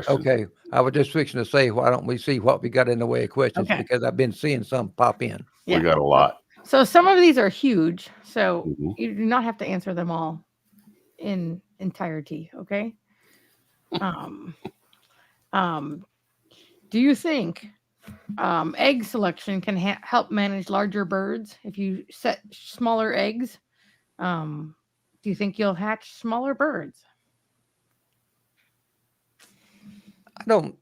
Okay. I was just fixing to say, why don't we see what we got in the way of questions? Okay. Because I've been seeing some pop in. We got a lot. So some of these are huge. So you do not have to answer them all in entirety. Okay. Do you think egg selection can help manage larger birds if you set smaller eggs? Do you think you'll hatch smaller birds? I don't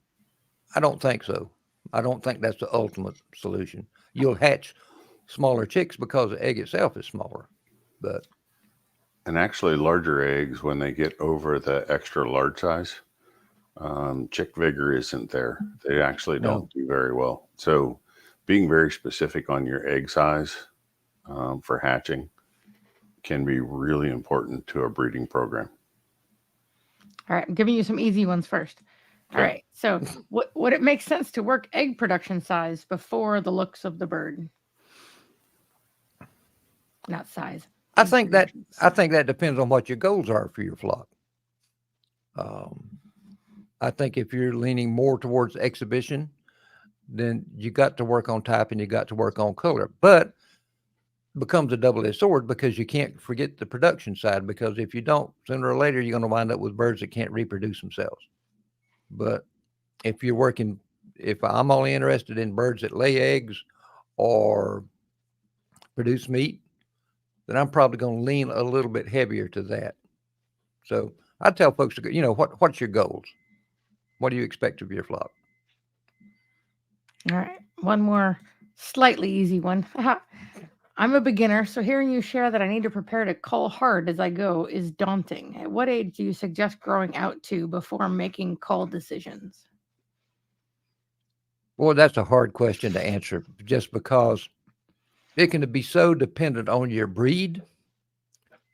think so. I don't think that's the ultimate solution. You'll hatch smaller chicks because the egg itself is smaller, and actually larger eggs, when they get over the extra large size, chick vigor isn't there. They actually don't do very well. So being very specific on your egg size for hatching can be really important to a breeding program. All right, I'm giving you some easy ones first. All right, so would it make sense to work egg production size before the looks of the bird? Not size. I think that depends on what your goals are for your flock. I think if you're leaning more towards exhibition, then you got to work on type and you got to work on color. But it becomes a double-edged sword, because you can't forget the production side, because if you don't, sooner or later you're going to wind up with birds that can't reproduce themselves. But if I'm only interested in birds that lay eggs or produce meat, then I'm probably going to lean a little bit heavier to that. So I tell folks to go, what's your goals? What do you expect of your flock? All right. One more slightly easy one. I'm a beginner, so hearing you share that I need to prepare to cull hard as I go is daunting. At what age do you suggest growing out to before making cull decisions? Well, that's a hard question to answer, just because it can be so dependent on your breed.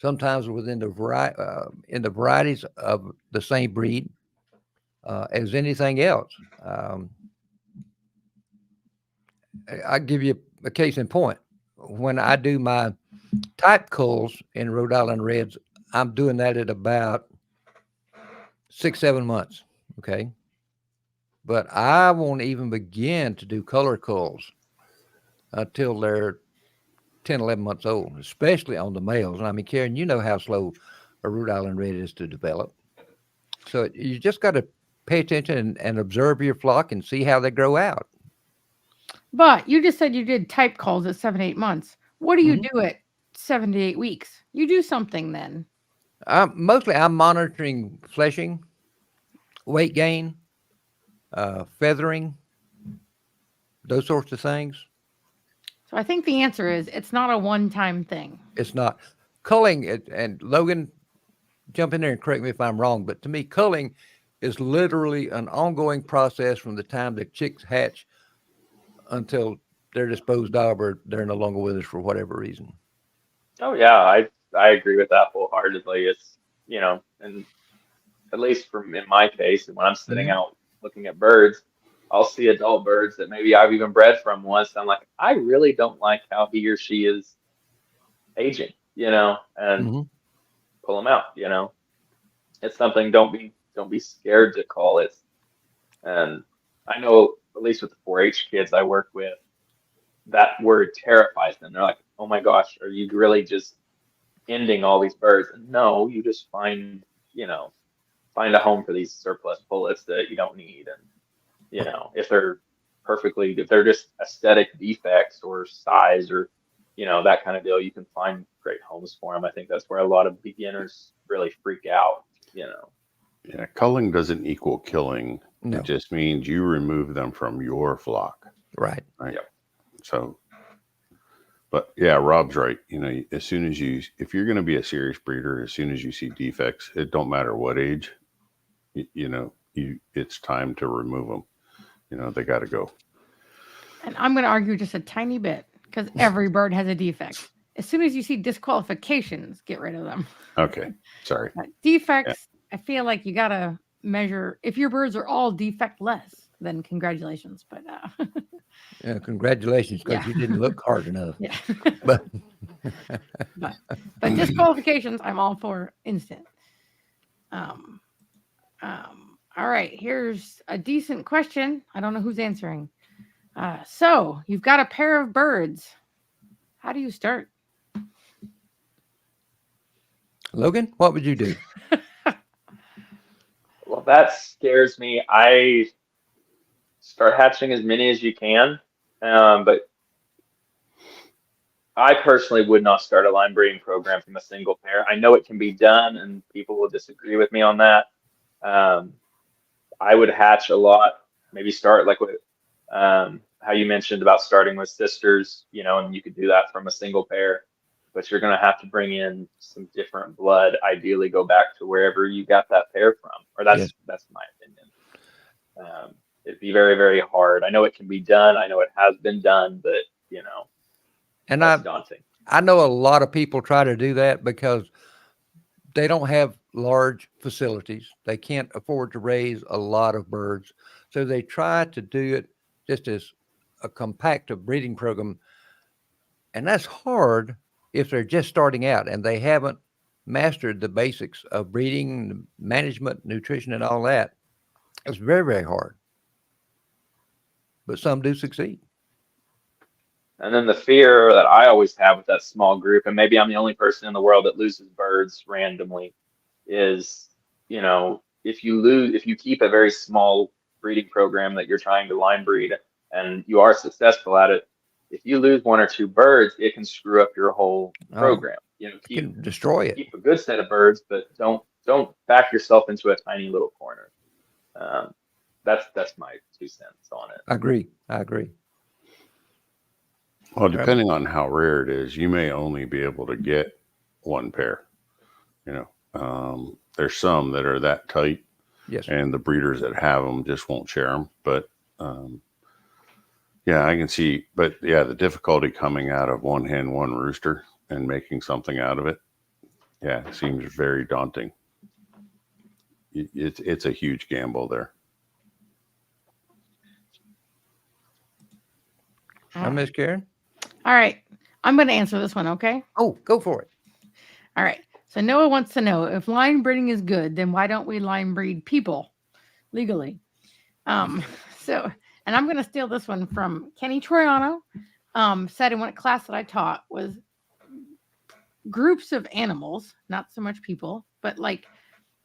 Sometimes within the varieties of the same breed as anything else. I'll give you a case in point. When I do my type culls in Rhode Island Reds, I'm doing that at about 6-7 months. Okay. but I won't even begin to do color culls until they're 10, 11 months old, especially on the males. And I mean, Karen, you know how slow a Rhode Island Red is to develop. So you just got to pay attention and observe your flock and see how they grow out. But you just said you did type calls at 7 to 8 months. What do you Mhm. do at 7 to 8 weeks? You do something then. Mostly I'm monitoring fleshing, weight gain, feathering, those sorts of things. So I think the answer is it's not a one-time thing. It's not culling it. And Logan, jump in there and correct me if I'm wrong, but to me, culling is literally an ongoing process from the time the chicks hatch until they're disposed of or they're no longer with us for whatever reason. Oh yeah, I agree with that wholeheartedly. It's, and at least in my case, when I'm sitting out looking at birds, I'll see adult birds that maybe I've even bred from once. And I'm like, I really don't like how he or she is aging, and pull them out. It's something. Don't be scared to call it. And I know, at least with the 4-H kids I work with, that word terrifies them. They're like, oh my gosh, are you really just ending all these birds? And no, you just find a home for these surplus pullets that you don't need. And, if they're just aesthetic defects or size or, that kind of deal, you can find great homes for them. I think that's where a lot of beginners really freak out, Yeah, culling doesn't equal killing. No. It just means you remove them from your flock. Right. Yep. So, but yeah, Rob's right. As soon as if you're going to be a serious breeder, as soon as you see defects, it don't matter what age, it's time to remove them. They got to go. And I'm going to argue just a tiny bit because every bird has a defect. As soon as you see disqualifications, get rid of them. Okay. Sorry. But defects, I feel like you got to measure. If your birds are all defect-less, then congratulations. But Yeah, congratulations, because Yeah. you didn't look hard enough. yeah. But But disqualifications, I'm all for instant. All right, here's a decent question. I don't know who's answering. So you've got a pair of birds. How do you start? Logan, what would you do? Well, that scares me. I start hatching as many as you can, but I personally would not start a line breeding program from a single pair. I know it can be done, and people will disagree with me on that. I would hatch a lot, maybe start like with how you mentioned about starting with sisters, and you could do that from a single pair, but you're going to have to bring in some different blood, ideally go back to wherever you got that pair from, or that's my opinion. It'd be very, very hard. I know it can be done. I know it has been done, but And that's daunting. I know a lot of people try to do that because they don't have large facilities. They can't afford to raise a lot of birds. So they try to do it just as a compact breeding program. And that's hard if they're just starting out and they haven't mastered the basics of breeding, management, nutrition, and all that. It's very, very hard. But some do succeed. And then the fear that I always have with that small group, and maybe I'm the only person in the world that loses birds randomly, is, if you keep a very small breeding program that you're trying to line breed and you are successful at it, if you lose 1 or 2 birds, it can screw up your whole program. Can destroy it. Keep a good set of birds, but don't back yourself into a tiny little corner. That's my 2 cents on it. I agree. Well, depending on how rare it is, you may only be able to get 1 pair. There's some that are that tight. Yes. And the breeders that have them just won't share them. But yeah, I can see. But yeah, the difficulty coming out of 1 hen, 1 rooster and making something out of it. Yeah, it seems very daunting. It's a huge gamble there. Miss Karen? All right. I'm going to answer this one, okay? Oh, go for it. All right. So Noah wants to know, if line breeding is good, then why don't we line breed people legally? So, and I'm going to steal this one from Kenny Troiano. Said in one class that I taught was groups of animals, not so much people, but like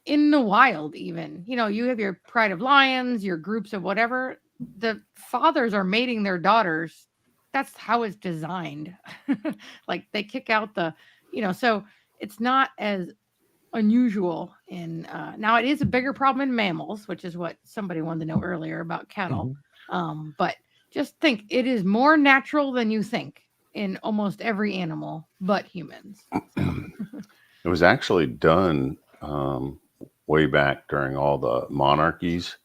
in the wild, even, you know, you have your pride of lions, your groups of whatever, the fathers are mating their daughters. That's how it's designed. Like they kick out the, you know, so it's not as unusual in now it is a bigger problem in mammals, which is what somebody wanted to know earlier about cattle. But just think it is more natural than you think in almost every animal but humans. It was actually done way back during all the monarchies,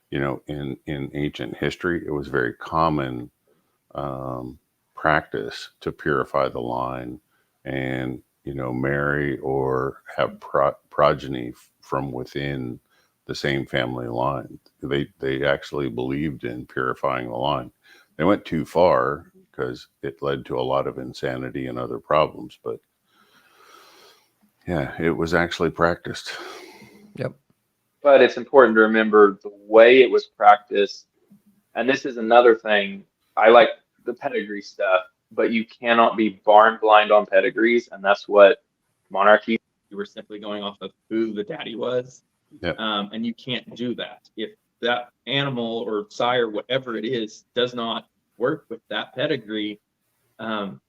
you know, in ancient history. It was very common practice to purify the line and, you know, marry or have progeny from within the same family line. They actually believed in purifying the line. They went too far because it led to a lot of insanity and other problems, but yeah, it was actually practiced. Yep. But it's important to remember the way it was practiced. And this is another thing. I like the pedigree stuff, but you cannot be barn blind on pedigrees. And that's what monarchy, You were simply going off of who the daddy was. Yep. And you can't do that. If that animal or sire, whatever it is, does not work with that pedigree,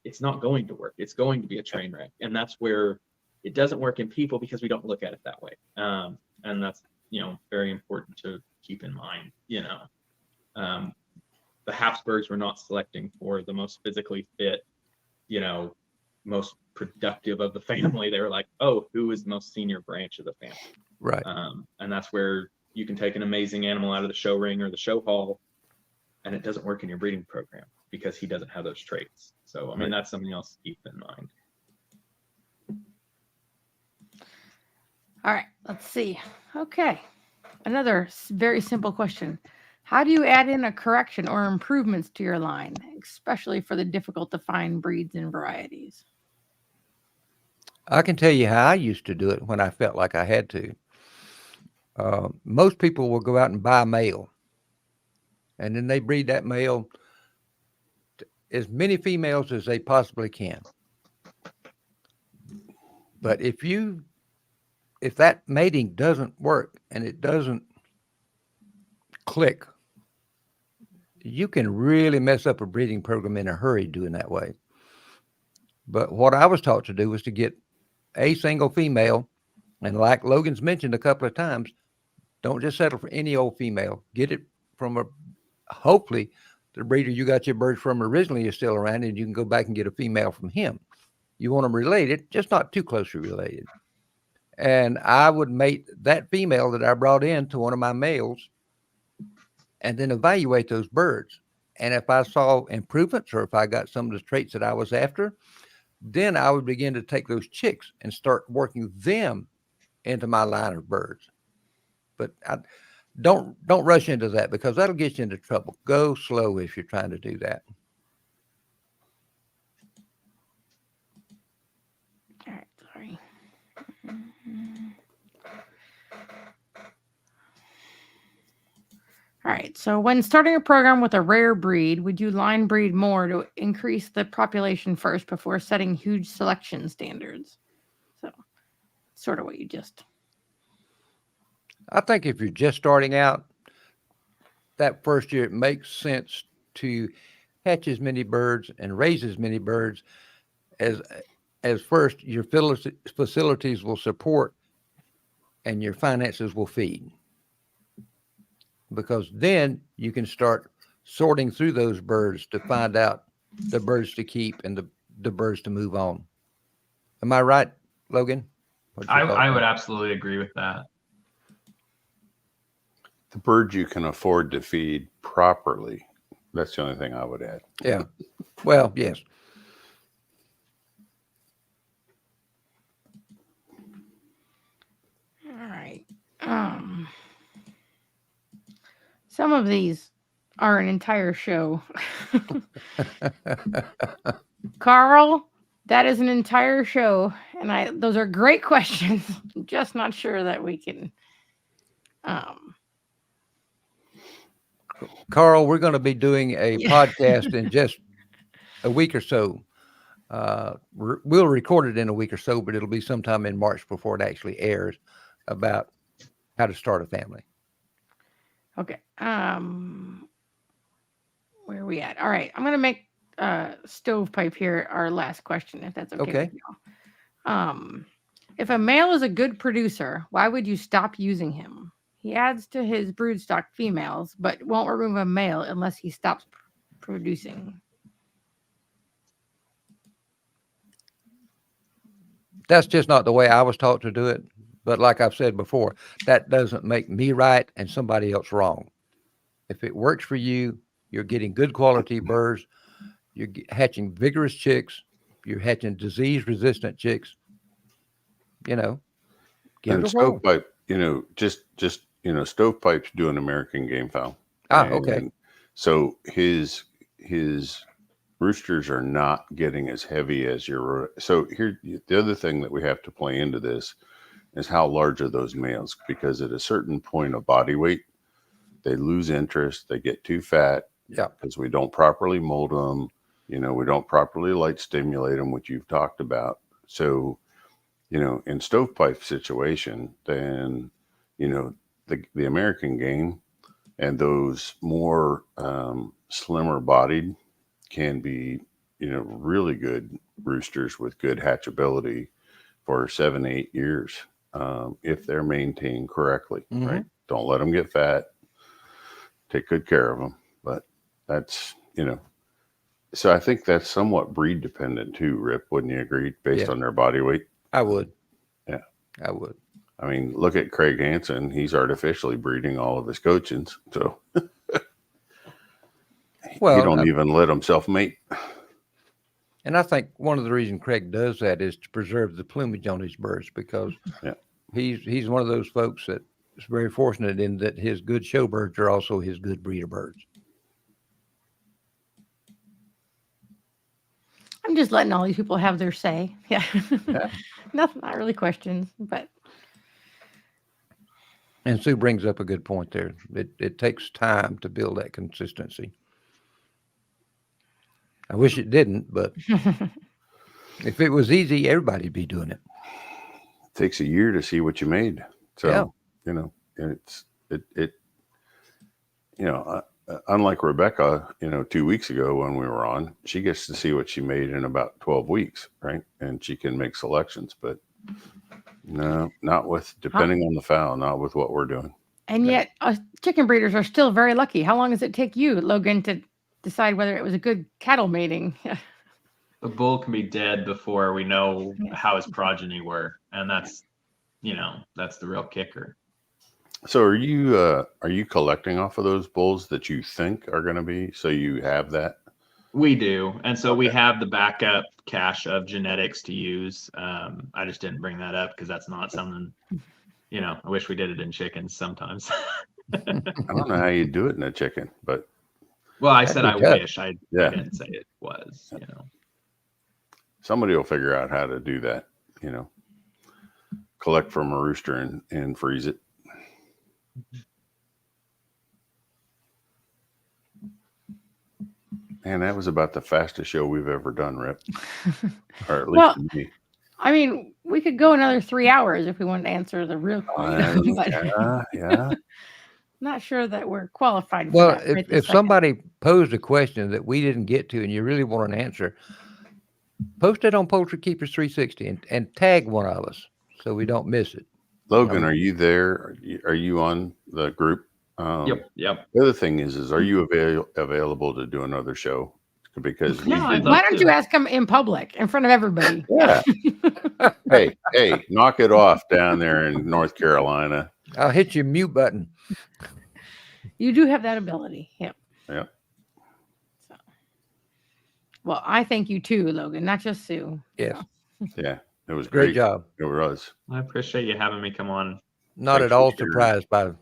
it's not going to work. It's going to be a train wreck. And that's where it doesn't work in people because we don't look at it that way. And that's, you know, very important to keep in mind. You know, the Habsburgs were not selecting for the most physically fit, you know, most productive of the family. They were like, oh, who is the most senior branch of the family? Right. And that's where you can take an amazing animal out of the show ring or the show hall, and it doesn't work in your breeding program because he doesn't have those traits. So, I mean, that's something else to keep in mind. All right, let's see. Okay, another very simple question. How do you add in a correction or improvements to your line, especially for the difficult to find breeds and varieties? I can tell you how I used to do it when I felt like I had to. Most people will go out and buy a male, and then they breed that male as many females as they possibly can. But if that mating doesn't work and it doesn't click, you can really mess up a breeding program in a hurry doing that way. But what I was taught to do was to get a single female, and like Logan's mentioned a couple of times, don't just settle for any old female. Get it from hopefully the breeder you got your birds from originally is still around, and you can go back and get a female from him. You want them related, just not too closely related. And I would mate that female that I brought in to one of my males and then evaluate those birds. And if I saw improvements or if I got some of the traits that I was after, then I would begin to take those chicks and start working them into my line of birds. But don't rush into that because that'll get you into trouble. Go slow if you're trying to do that. All right, sorry. All right, so when starting a program with a rare breed, would you line breed more to increase the population first before setting huge selection standards? So, sort of what you just... I think if you're just starting out, that first year, it makes sense to hatch as many birds and raise as many birds as first your facilities will support and your finances will feed. Because then you can start sorting through those birds to find out the birds to keep and the birds to move on. Am I right, Logan? I would absolutely agree with that. The birds you can afford to feed properly. That's the only thing I would add. Yeah. Well, yes. All right. Some of these are an entire show. Carl, that is an entire show. And those are great questions. I'm just not sure that we can Carl, we're going to be doing a Yeah. podcast in just a week or so. We'll record it in a week or so, but it'll be sometime in March before it actually airs about how to start a family. Okay. Where are we at? All right. I'm gonna make stovepipe here our last question, if that's okay. Okay. With y'all. If a male is a good producer, why would you stop using him? He adds to his broodstock females, but won't remove a male unless he stops producing. That's just not the way I was taught to do it. But like I've said before, that doesn't make me right and somebody else wrong. If it works for you, you're getting good quality birds. You're hatching vigorous chicks. You're hatching disease-resistant chicks. You know, give And it a whirl. stovepipe, just Stovepipe's doing American game fowl. Okay. And so his roosters are not getting as heavy as your. So here, the other thing that we have to play into this is how large are those males? Because at a certain point of body weight, they lose interest. They get too fat. Yeah. Because we don't properly mold them. We don't properly light stimulate them, which you've talked about. So, in stovepipe situation, then, the American game and those more slimmer bodied can be, really good roosters with good hatchability for 7-8 years if they're maintained correctly, right? Don't let them get fat. Take good care of them. But that's, so I think that's somewhat breed dependent too, Rip. Wouldn't you agree? Based on their body weight? I would. Yeah. I would. I mean, look at Craig Hansen. He's artificially breeding all of his coachins. So Well, he don't even let himself mate. And I think one of the reasons Craig does that is to preserve the plumage on his birds, because he's one of those folks that is very fortunate in that his good show birds are also his good breeder birds. I'm just letting all these people have their say. Yeah. Nothing, not really questions, but. And Sue brings up a good point there. It takes time to build that consistency. I wish it didn't, but if it was easy, everybody'd be doing it. It takes a year to see what you made. So, unlike Rebecca, 2 weeks ago when we were on, she gets to see what she made in about 12 weeks, right? And she can make selections, but no, not with, depending on the fowl, not with what we're doing. And yet chicken breeders are still very lucky. How long does it take you, Logan, to decide whether it was a good cattle mating? The bull can be dead before we know how his progeny were. And that's the real kicker. So are you collecting off of those bulls that you think are going to be, so you have that? We do. And so we have the backup cache of genetics to use. I just didn't bring that up because that's not something, I wish we did it in chickens sometimes. I don't know how you do it in a chicken, but. Well, I said I wish. I didn't say it was, Somebody will figure out how to do that, collect from a rooster and freeze it. Man, that was about the fastest show we've ever done, Rip. Or at least to me. I mean, we could go another 3 hours if we wanted to answer the real question. Yeah. Not sure that we're qualified for Well, that right this if second. somebody posed a question that we didn't get to and you really want an answer, post it on Poultry Keepers 360 and tag one of us so we don't miss it. Logan, are you there? Are you on the group? Yep. The other thing is are you available to do another show? Because why don't you ask him in public in front of everybody? Yeah. hey, knock it off down there in North Carolina. I'll hit your mute button. You do have that ability. Yep. Yep. So, well, I thank you too, Logan, not just Sue. Yes. Yeah. It was Great job. It was. I appreciate you having me come on. Not Thanks at all for sharing. surprised by the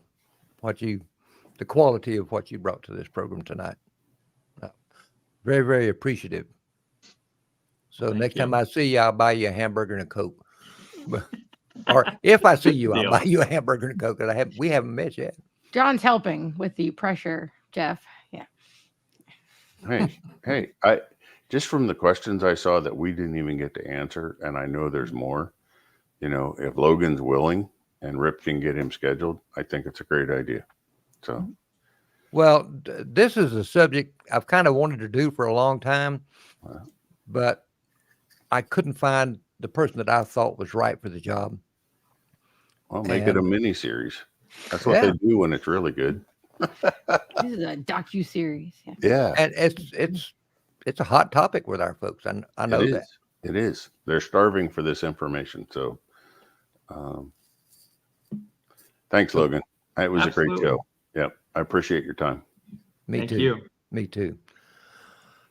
quality of what you brought to this program tonight. Very, very appreciative. So next time I see you, I'll buy you a hamburger and a Coke. Or if I see you, I'll buy you a hamburger and a Coke. We haven't met yet. John's helping with the pressure Jeff. Yeah. Hey, I just from the questions I saw that we didn't even get to answer, and I know there's more. You know, if Logan's willing and Rip can get him scheduled, I think it's a great idea. So, Well, this is a subject I've kind of wanted to do for a long time, but I couldn't find the person that I thought was right for the job. well, make it a And- mini series. That's what Yeah. they do when it's really good. This is a docu-series. Yeah. Yeah, And it's a hot topic with our folks. I know it that. is. It is. They're starving for this information. So, thanks, Logan. It was a great Absolutely. show. Yep. I appreciate your time. Me Thank too. you. Me too.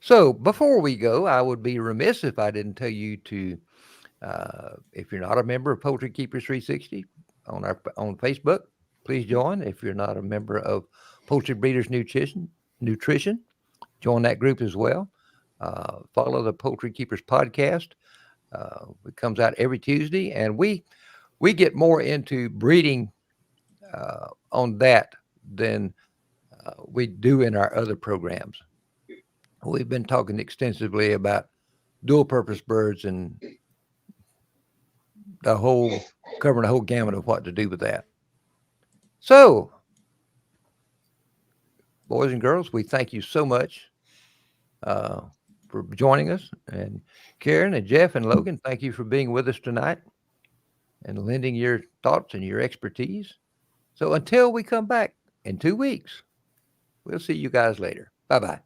So before we go, I would be remiss if I didn't tell you to, if you're not a member of Poultry Keepers 360 on Facebook, please join. If you're not a member of Poultry Breeders Nutrition, join that group as well. Follow the Poultry Keepers podcast. It comes out every Tuesday, and we get more into breeding on that than we do in our other programs. We've been talking extensively about dual purpose birds and covering the whole gamut of what to do with that. So, boys and girls, we thank you so much for joining us. And Karen and Jeff and Logan, thank you for being with us tonight and lending your thoughts and your expertise. So until we come back in 2 weeks, we'll see you guys later. Bye-bye.